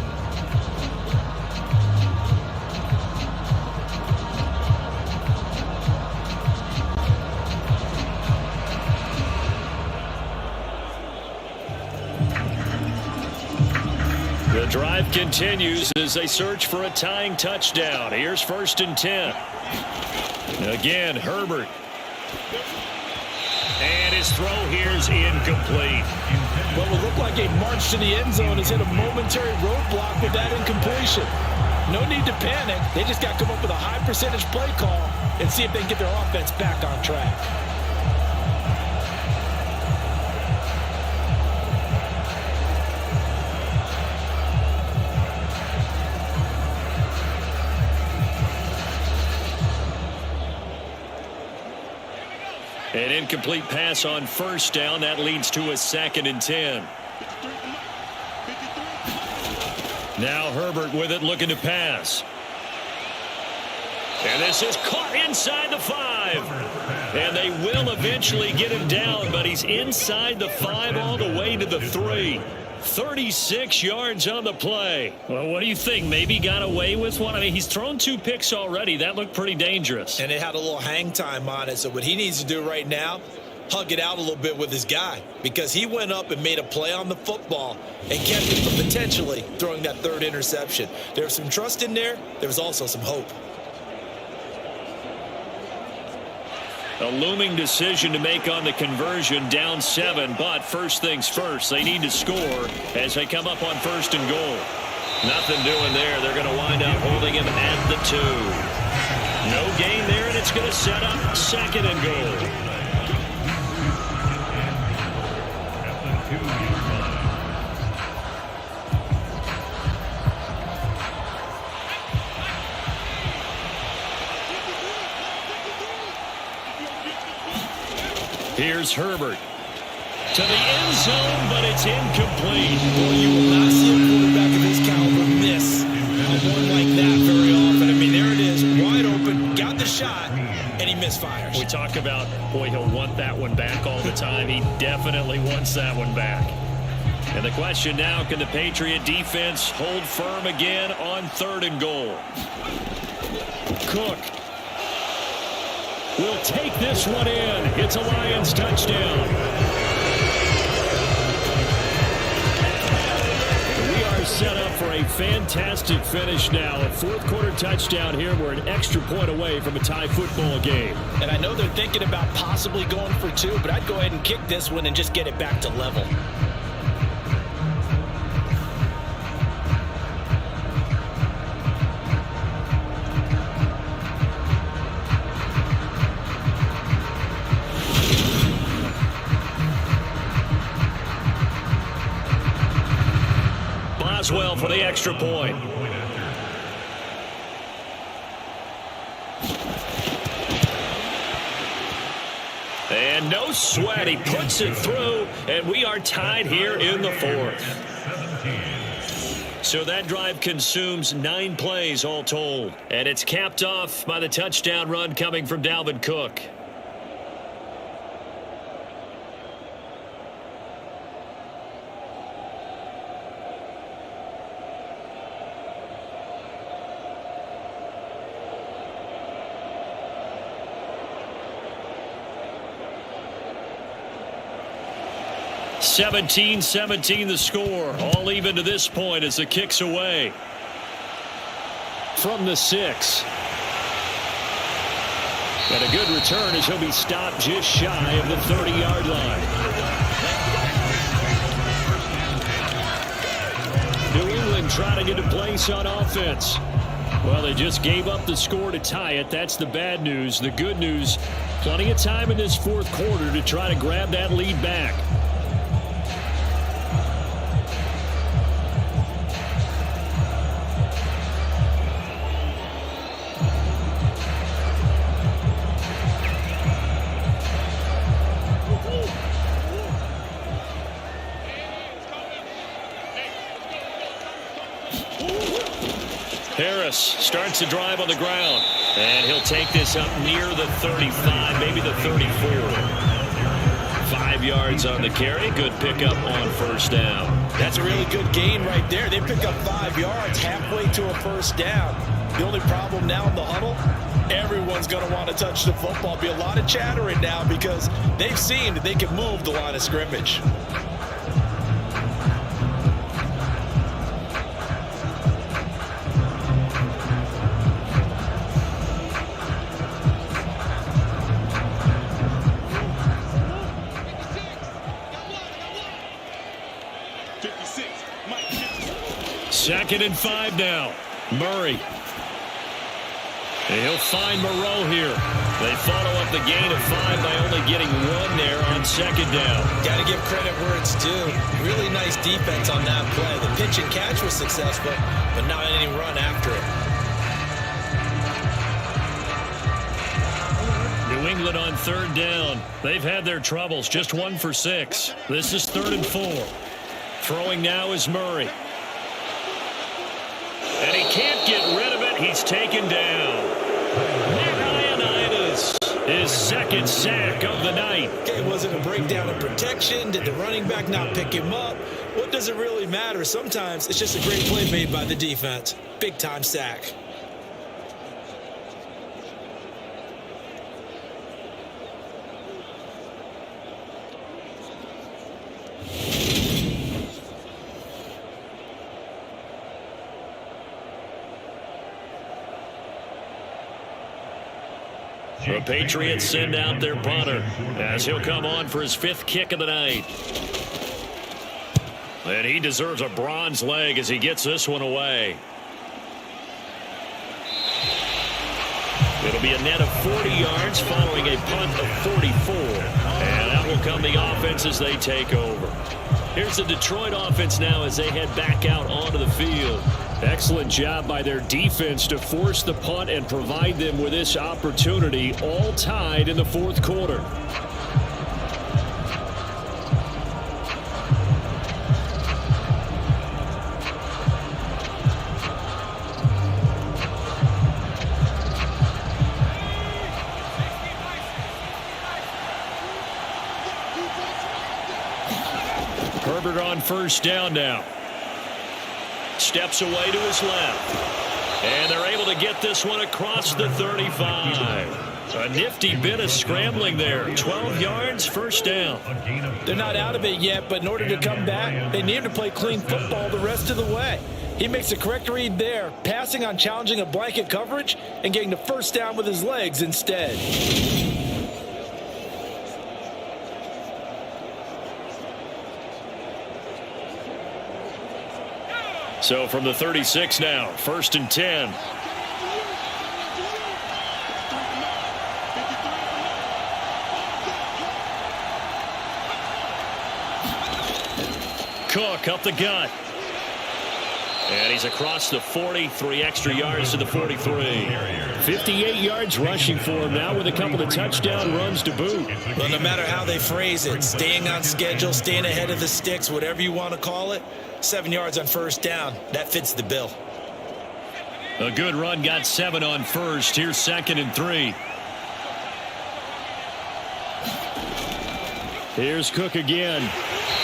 The drive continues as they search for a tying touchdown. Here's 1st and 10. Again, Herbert. And his throw here's incomplete. What will look like a march to the end zone has hit a momentary roadblock with that incompletion. No need to panic. They just got to come up with a high percentage play call and see if they can get their offense back on track. An incomplete pass on first down. That leads to a 2nd and 10. Now Herbert with it, looking to pass. And this is caught inside the 5. And they will eventually get him down, but he's inside the 5 all the way to the 3. 36 yards on the play. Well, what do you think? Maybe got away with one? I mean, he's thrown 2 picks already. That looked pretty dangerous. And it had a little hang time on it. So what he needs to do right now, hug it out a little bit with his guy, because he went up and made a play on the football and kept him from potentially throwing that 3rd interception. There was some trust in there. There was also some hope. A looming decision to make on the conversion, down 7, but first things first, they need to score as they come up on 1st and goal. Nothing doing there. They're going to wind up holding him at the 2. No gain there, and it's going to set up 2nd and goal. Here's Herbert to the end zone, but it's incomplete. Well, you will not see a quarterback of his caliber miss a one like that very often. I mean, there it is, wide open, got the shot, and he misfires. We talk about, boy, he'll want that one back all the time. He definitely wants that one back. And the question now, can the Patriot defense hold firm again on 3rd and goal? Cook will take this one in. It's a Lions touchdown. We are set up for a fantastic finish now. A 4th quarter touchdown here. We're an extra point away from a tie football game. And I know they're thinking about possibly going for 2, but I'd go ahead and kick this one and just get it back to level. Well for the extra point. And no sweat. He puts it through, and we are tied here in the 4th. So that drive consumes 9 plays all told. And it's capped off by the touchdown run coming from Dalvin Cook. (17-17) the score. All even to this point as the kick's away. From the 6. And a good return as he'll be stopped just shy of the 30-yard line. New England trying to get a place on offense. Well, they just gave up the score to tie it. That's the bad news. The good news, plenty of time in this fourth quarter to try to grab that lead back. Harris starts to drive on the ground, and he'll take this up near the 35, maybe the 34. 5 yards on the carry. Good pickup on first down. That's a really good gain right there. They pick up 5 yards halfway to a first down. The only problem now in the huddle, everyone's going to want to touch the football. Be a lot of chattering now because they've seen that they can move the line of scrimmage. Second and 5 now. Murray. And he'll find Moreau here. They follow up the gain of 5 by only getting 1 there on second down. Got to give credit where it's due. Really nice defense on that play. The pitch and catch was successful, but not any run after it. New England on third down. They've had their troubles. Just 1 for 6. This is 3rd and 4. Throwing now is Murray. And he can't get rid of it. He's taken down. Ioannidis, his second sack of the night. Okay, was it a breakdown in protection? Did the running back not pick him up? What does it really matter? Sometimes it's just a great play made by the defense. Big-time sack. The Patriots send out their punter as he'll come on for his 5th kick of the night. And he deserves a bronze leg as he gets this one away. It'll be a net of 40 yards following a punt of 44. And out will come the offense as they take over. Here's the Detroit offense now as they head back out onto the field. Excellent job by their defense to force the punt and provide them with this opportunity, all tied in the fourth quarter. Herbert on first down now. Steps away to his left. And they're able to get this one across the 35. A nifty bit of scrambling there. 12 yards, first down. They're not out of it yet, but in order to come back, they need to play clean football the rest of the way. He makes the correct read there, passing on challenging a blanket coverage and getting the first down with his legs instead. So from the 36 now, 1st and 10. Cook up the gut. And he's across the 40, 3 extra yards to the 43. 58 yards rushing for him now with a couple of touchdown runs to boot. Well, no matter how they phrase it, staying on schedule, staying ahead of the sticks, whatever you want to call it, 7 yards on first down, that fits the bill. A good run, got 7 on first. Here's 2nd and 3. Here's Cook again.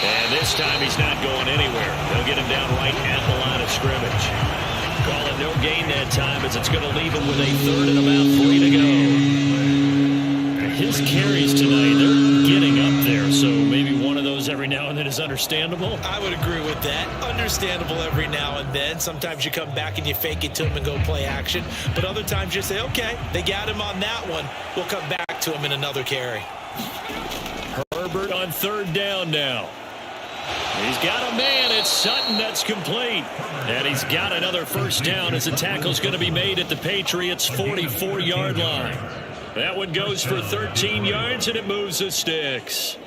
And this time he's not going anywhere. They'll get him down right at the line of scrimmage. Call it no gain that time as it's going to leave him with a 3rd and about 3 to go. His carries tonight, they're getting up there, so maybe one of those every now and then is understandable? I would agree with that. Understandable every now and then. Sometimes you come back and you fake it to him and go play action. But other times you say, okay, they got him on that one. We'll come back to him in another carry. Herbert on third down now. He's got a man. It's Sutton. That's complete. And he's got another first down as the tackle's going to be made at the Patriots' 44-yard line. That one goes for 13 yards, and it moves the sticks.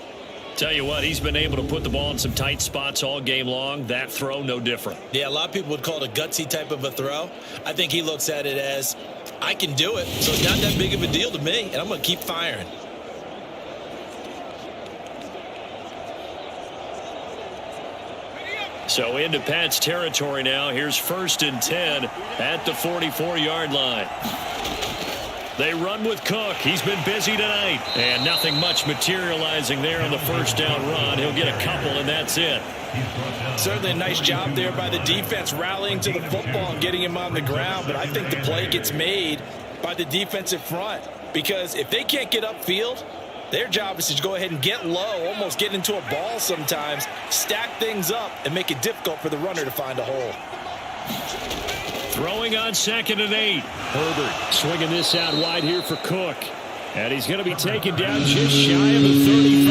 Tell you what, he's been able to put the ball in some tight spots all game long. That throw, no different. Yeah, a lot of people would call it a gutsy type of a throw. I think he looks at it as, I can do it, so it's not that big of a deal to me, and I'm going to keep firing. So into Pat's territory now. Here's 1st and 10 at the 44-yard line. They run with Cook. He's been busy tonight. And nothing much materializing there on the first down run. He'll get a couple, and that's it. Certainly a nice job there by the defense rallying to the football and getting him on the ground. But I think the play gets made by the defensive front. Because if they can't get upfield, their job is to go ahead and get low, almost get into a ball sometimes, stack things up, and make it difficult for the runner to find a hole. Throwing on 2nd and 8. Herbert swinging this out wide here for Cook. And he's going to be taken down just shy of the 35.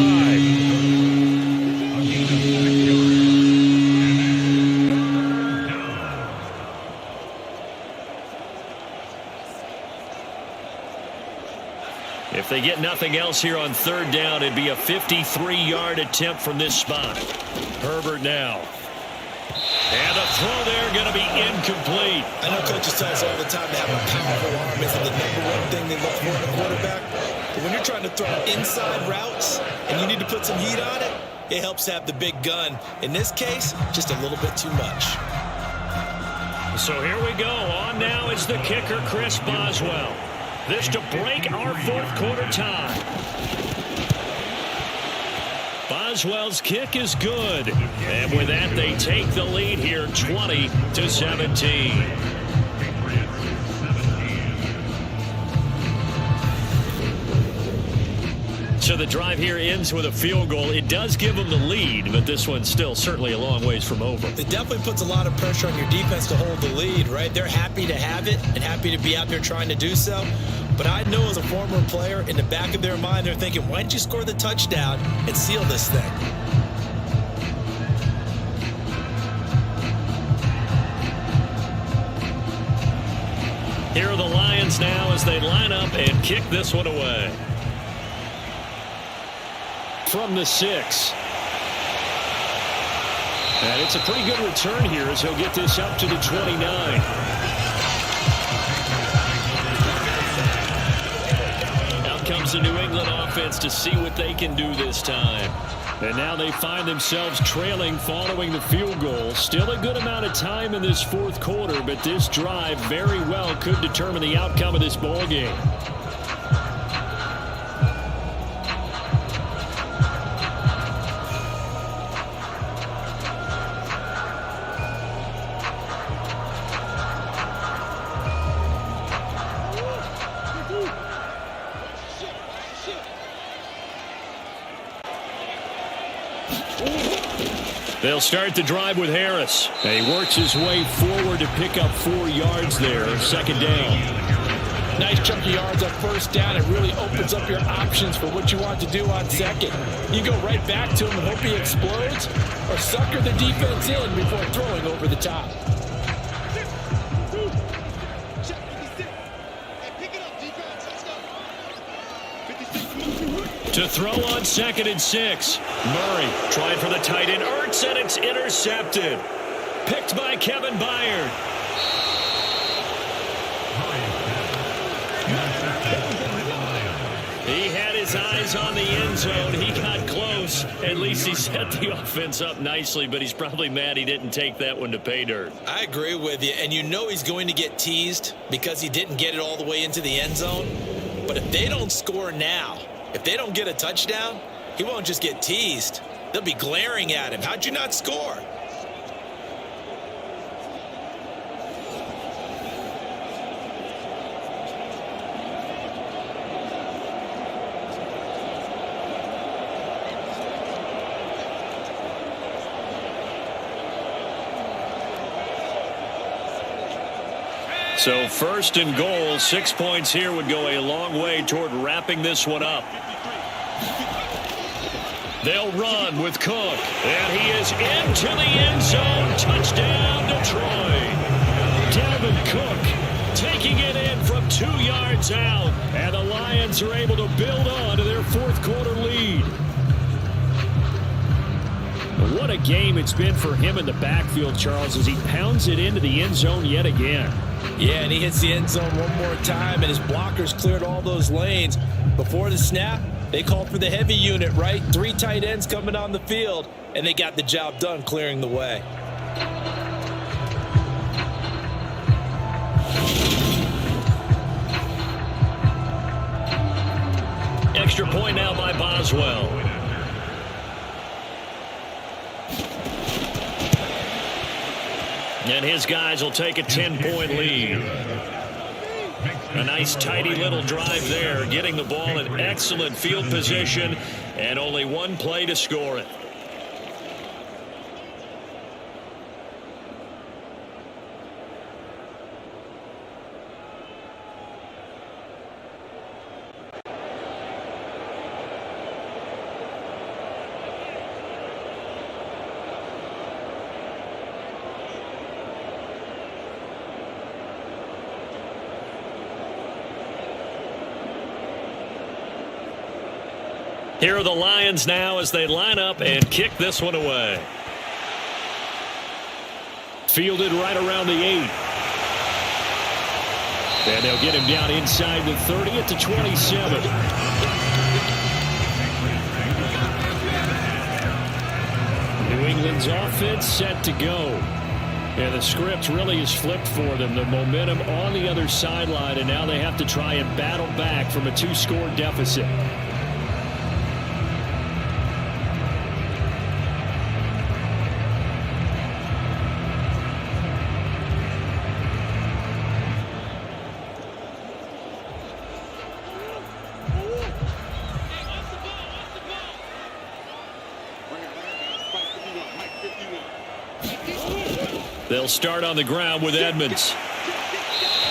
If they get nothing else here on 3rd down, it'd be a 53-yard attempt from this spot. Herbert now. And a throw there going to be incomplete. I know coaches tell us all the time to have a powerful arm isn't the #1 thing they look for in a quarterback. But when you're trying to throw inside routes and you need to put some heat on it, it helps have the big gun. In this case, just a little bit too much. So here we go. On now is the kicker, Chris Boswell. This to break our 4th quarter tie. Boswell's kick is good. And with that, they take the lead here 20-17. So the drive here ends with a field goal. It does give them the lead, but this one's still certainly a long ways from over. It definitely puts a lot of pressure on your defense to hold the lead, right? They're happy to have it and happy to be out there trying to do so. But I know as a former player, in the back of their mind, they're thinking, why don't you score the touchdown and seal this thing? Here are the Lions now as they line up and kick this one away. From the 6. And it's a pretty good return here as he'll get this up to the 29. Out comes the New England offense to see what they can do this time. And now they find themselves trailing following the field goal. Still a good amount of time in this 4th quarter, but this drive very well could determine the outcome of this ball game. They'll start the drive with Harris. And he works his way forward to pick up 4 yards there. 2nd down. Nice chunk of yards on 1st down. It really opens up your options for what you want to do on 2nd. You go right back to him and hope he explodes, or sucker the defense in before throwing over the top. To throw on 2nd and 6. Murray trying for the tight end. Ertz, and it's intercepted. Picked by Kevin Byard. He had his eyes on the end zone. He got close. At least he set the offense up nicely, but he's probably mad he didn't take that one to pay dirt. I agree with you, and you know he's going to get teased because he didn't get it all the way into the end zone. But if they don't score now, if they don't get a touchdown, he won't just get teased. They'll be glaring at him. How'd you not score? So first and goal, 6 points here would go a long way toward wrapping this one up. They'll run with Cook, and he is into the end zone. Touchdown, Detroit. Dalvin Cook taking it in from 2 yards out, and the Lions are able to build on to their fourth quarter lead. What a game it's been for him in the backfield, Charles, as he pounds it into the end zone yet again. Yeah, and he hits the end zone one more time, and his blockers cleared all those lanes. Before the snap, they called for the heavy unit, right? 3 tight ends coming on the field, and they got the job done clearing the way. Extra point now by Boswell. And his guys will take a 10-point lead. A nice, tidy little drive there, getting the ball in excellent field position, and only one play to score it. Here are the Lions now as they line up and kick this one away. Fielded right around the 8. And they'll get him down inside the 30 at the 27. New England's offense set to go. And the script really is flipped for them. The momentum on the other sideline, and now they have to try and battle back from a 2-score deficit. They'll start on the ground with Edmonds.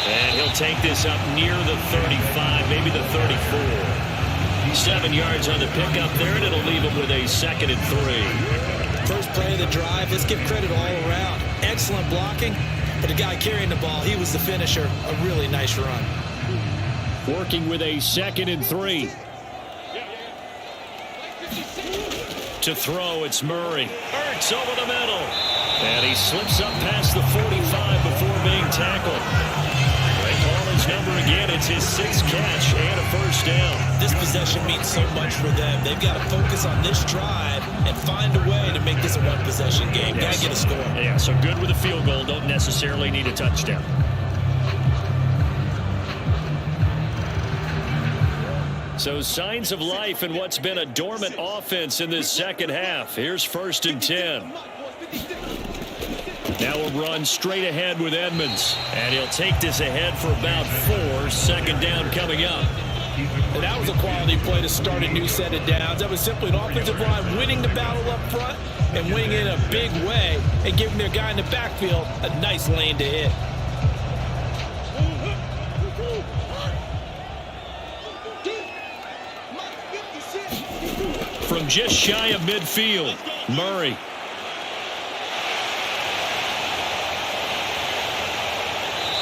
And he'll take this up near the 35, maybe the 34. 7 yards on the pickup there, and it'll leave him with a 2nd and 3. First play of the drive, let's give credit all around. Excellent blocking, but the guy carrying the ball, he was the finisher. A really nice run. Working with a 2nd and 3. To throw, it's Murray. Ertz over the middle. And he slips up past the 45 before being tackled. They call his number again. It's his 6th catch and a first down. This possession means so much for them. They've got to focus on this drive and find a way to make this a one-possession game. Yes. Got to get a score. Yeah, so good with a field goal. Don't necessarily need a touchdown. So signs of life in what's been a dormant offense in this second half. Here's 1st and 10. Now a run straight ahead with Edmonds. And he'll take this ahead for about 4. 2nd down coming up. And that was a quality play to start a new set of downs. That was simply an offensive line winning the battle up front and winning in a big way and giving their guy in the backfield a nice lane to hit. From just shy of midfield, Murray.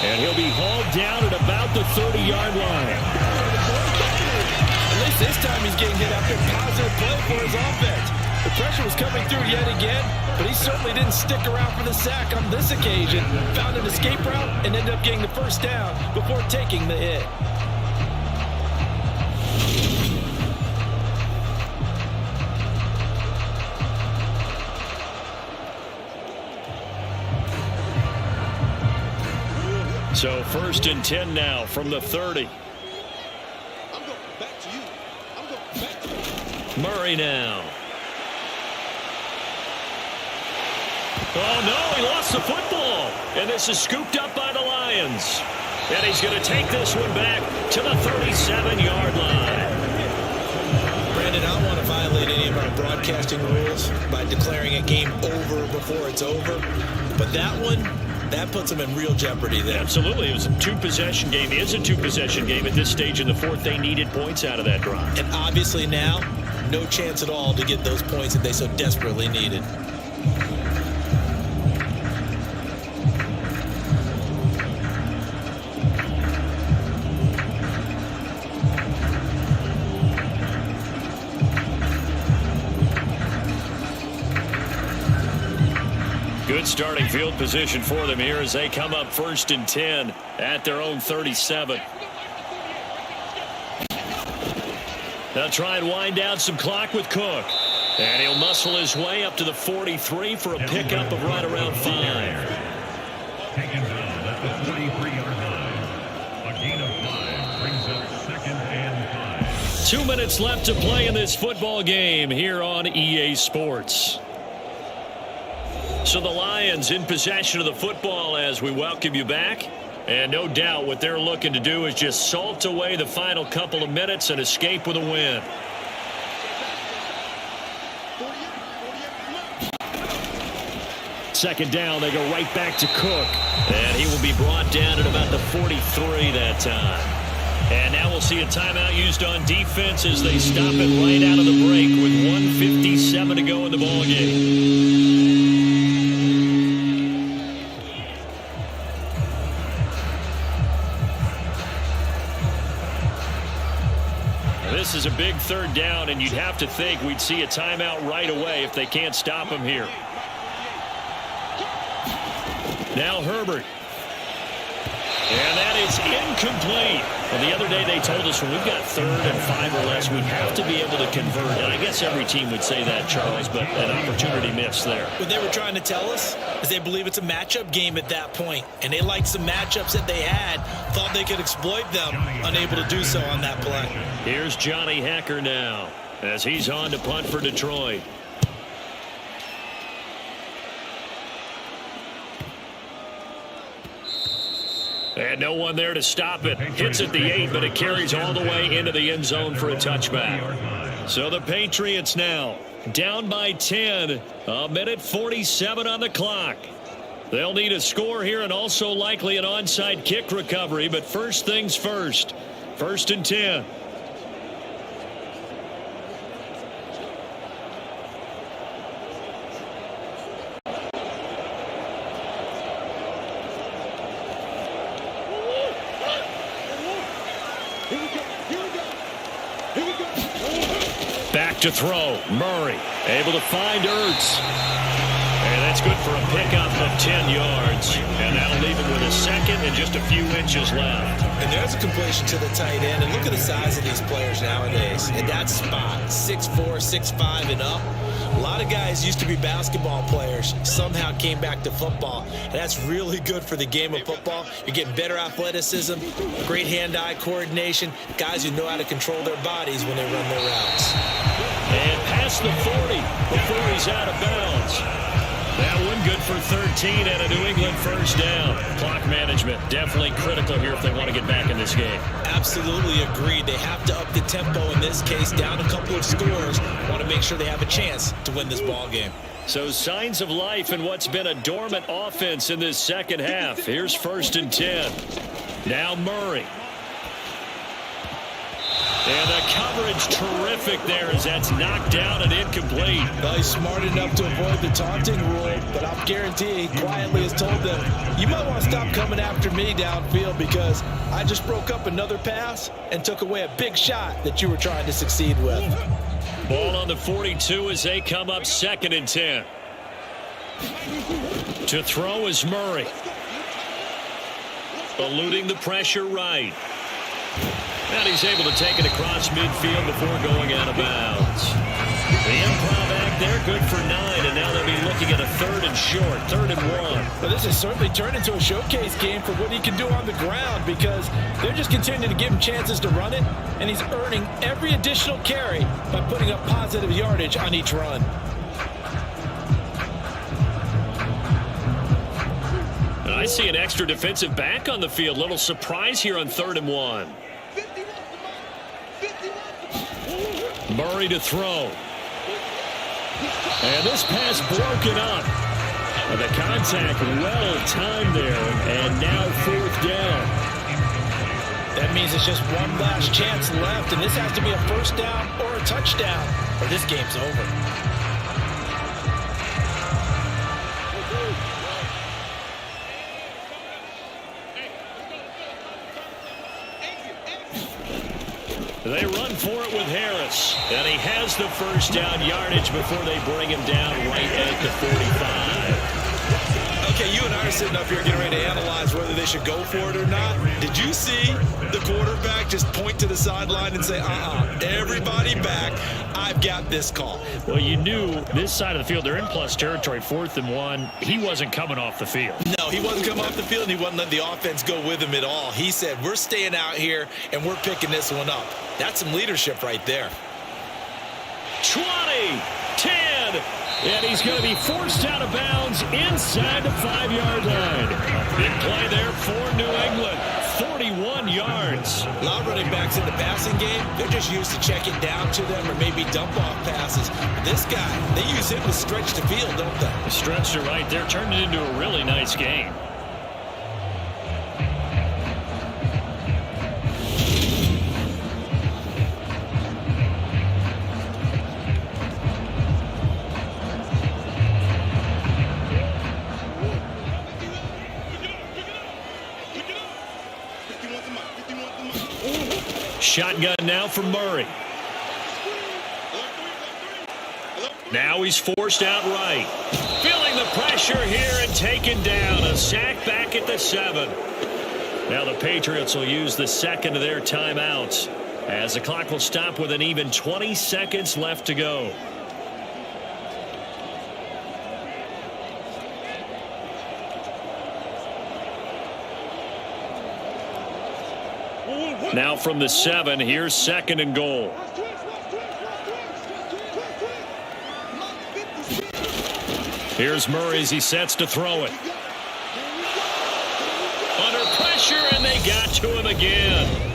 And he'll be hauled down at about the 30-yard line. At least this time he's getting hit after a positive play for his offense. The pressure was coming through yet again, but he certainly didn't stick around for the sack on this occasion. Found an escape route and ended up getting the first down before taking the hit. So 1st and 10 now from the 30. Murray now. Oh, no, he lost the football. And this is scooped up by the Lions. And he's going to take this one back to the 37-yard line. Brandon, I don't want to violate any of our broadcasting rules by declaring a game over before it's over. But that one, That puts them in real jeopardy there. Absolutely. It was a two-possession game. It is a two-possession game at this stage in the fourth. They needed points out of that drive. And obviously now, no chance at all to get those points that they so desperately needed. Good starting field position for them here as they come up 1st and 10 at their own 37. They'll try and wind down some clock with Cook. And he'll muscle his way up to the 43 for a pickup of right around 5. Taken down at the 43-yard line. A gain of 5 brings up 2nd and 5. 2 minutes left to play in this football game here on EA Sports. So the Lions in possession of the football as we welcome you back. And no doubt what they're looking to do is just salt away the final couple of minutes and escape with a win. Second down, they go right back to Cook. And he will be brought down at about the 43 that time. And now we'll see a timeout used on defense as they stop it right out of the break with 1:57 to go in the ballgame. This is a big third down, and you'd have to think we'd see a timeout right away if they can't stop him here. Now Herbert. And that is incomplete. Well, the other day they told us when we've got 3rd and 5 or less, we have to be able to convert. And I guess every team would say that, Charles, but an opportunity missed there. What they were trying to tell us is they believe it's a matchup game at that point. And they liked some matchups that they had, thought they could exploit them, unable to do so on that play. Here's Johnny Hacker now as he's on to punt for Detroit. And no one there to stop it. Hits at the 8, but it carries all the way into the end zone for a touchback. So the Patriots now down by 10. 1:47 on the clock. They'll need a score here and also likely an onside kick recovery. But first things first. 1st and 10. Back to throw. Murray able to find Ertz. And that's good for a pickup of 10 yards. And that'll leave him with a second and just a few inches left. And there's a completion to the tight end. And look at the size of these players nowadays. In that spot, 6'4", 6'5", and up. A lot of guys used to be basketball players, somehow came back to football. And that's really good for the game of football. You're getting better athleticism, great hand-eye coordination, guys who know how to control their bodies when they run their routes. And past the 40 before he's out of bounds. That one good for 13 and a New England first down. Clock management definitely critical here if they want to get back in this game. Absolutely agreed. They have to up the tempo in this case, down a couple of scores. Want to make sure they have a chance to win this ball game. So signs of life in what's been a dormant offense in this second half. Here's 1st and 10. Now Murray. And the coverage terrific there as that's knocked down and incomplete. Well, he's smart enough to avoid the taunting rule, but I'm guaranteeing he quietly has told them, you might want to stop coming after me downfield because I just broke up another pass and took away a big shot that you were trying to succeed with. Ball on the 42 as they come up 2nd and 10. To throw is Murray. Eluding the pressure right. And he's able to take it across midfield before going out of bounds. The improv act there, good for 9, and now they'll be looking at a 3rd and short, 3rd and 1. Well, this has certainly turned into a showcase game for what he can do on the ground because they're just continuing to give him chances to run it, and he's earning every additional carry by putting up positive yardage on each run. I see an extra defensive back on the field. Little surprise here on 3rd and 1. Murray to throw. And this pass broken up. The contact well timed there, and now 4th down. That means it's just one last chance left, and this has to be a first down or a touchdown, or this game's over. They run for it with Harris, and he has the first down yardage before they bring him down right at the 45. Okay, you and I are sitting up here getting ready to analyze whether they should go for it or not. Did you see the quarterback just point to the sideline and say, everybody back, I've got this call? Well, you knew this side of the field, they're in plus territory, 4th and 1. He wasn't coming off the field. No, he wasn't coming off the field, and he wasn't letting the offense go with him at all. He said, we're staying out here, and we're picking this one up. That's some leadership right there. 20, 10, and he's going to be forced out of bounds inside the 5-yard line. Big play there for New England, 41 yards. A lot of running backs in the passing game, they're just used to check it down to them or maybe dump off passes. But this guy, they use him to stretch the field, don't they? Stretched it right there, turned it into a really nice game. Shotgun now for Murray. Now he's forced out right. Feeling the pressure here and taken down. A sack back at the 7. Now the Patriots will use the second of their timeouts as the clock will stop with an even 20 seconds left to go. Now from the 7, here's 2nd and goal. Here's Murray as he sets to throw it. Under pressure, and they got to him again.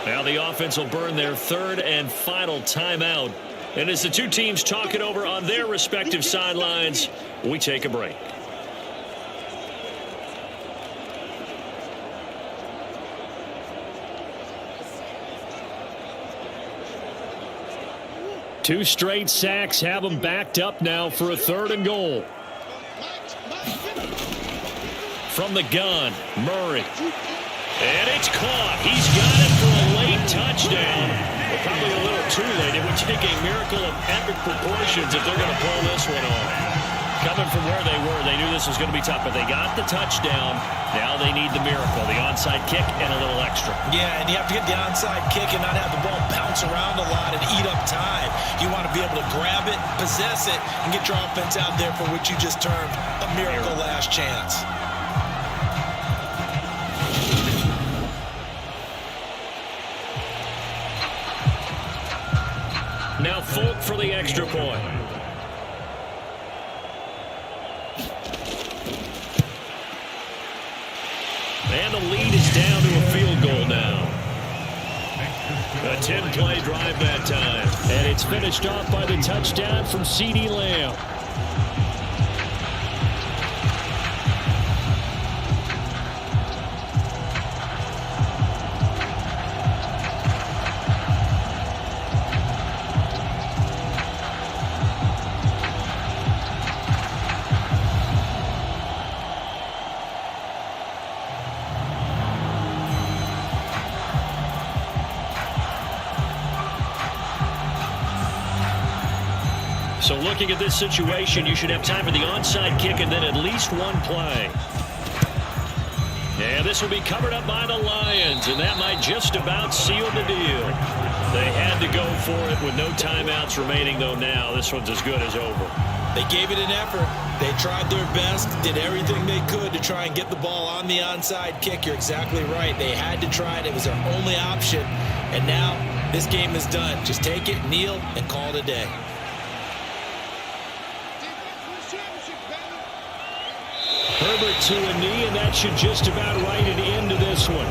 Now the offense will burn their 3rd and final timeout. And as the two teams talk it over on their respective sidelines, we take a break. Two straight sacks have them backed up now for a 3rd and goal. From the gun, Murray. And it's caught. He's got it for a late touchdown. But probably a little too late. It would take a miracle of epic proportions if they're going to pull this one off. Coming from where they were, they knew this was going to be tough, but they got the touchdown. Now they need the miracle, the onside kick and a little extra. Yeah, and you have to get the onside kick and not have the ball bounce around a lot and eat up time. You want to be able to grab it, possess it, and get your offense out there for what you just termed a miracle last chance. Now Folk for the extra point. And the lead is down to a field goal now. A 10-play drive that time. And it's finished off by the touchdown from CeeDee Lamb. So looking at this situation, you should have time for the onside kick and then at least one play. And this will be covered up by the Lions, and that might just about seal the deal. They had to go for it with no timeouts remaining, though now this one's as good as over. They gave it an effort. They tried their best, did everything they could to try and get the ball on the onside kick. You're exactly right. They had to try it. It was their only option. And now this game is done. Just take it, kneel, and call it a day. Herbert to a knee, and that should just about write it into this one.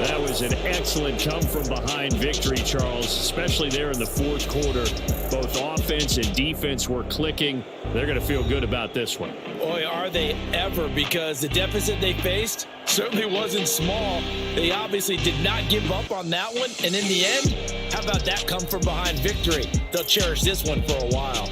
That was was an excellent come-from-behind victory, Charles, especially there in the fourth quarter. Both offense and defense were clicking. They're going to feel good about this one. Boy, are they ever, because the deficit they faced certainly wasn't small. They obviously did not give up on that one, and in the end, how about that come-from-behind victory? They'll cherish this one for a while.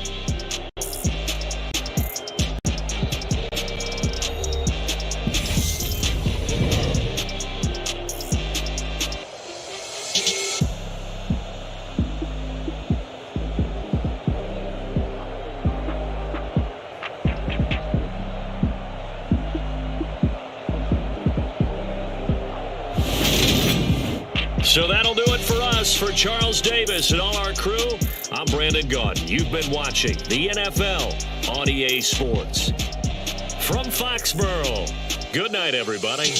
So that'll do it for us. For Charles Davis and all our crew, I'm Brandon Gaudin. You've been watching the NFL on EA Sports. From Foxborough, good night, everybody.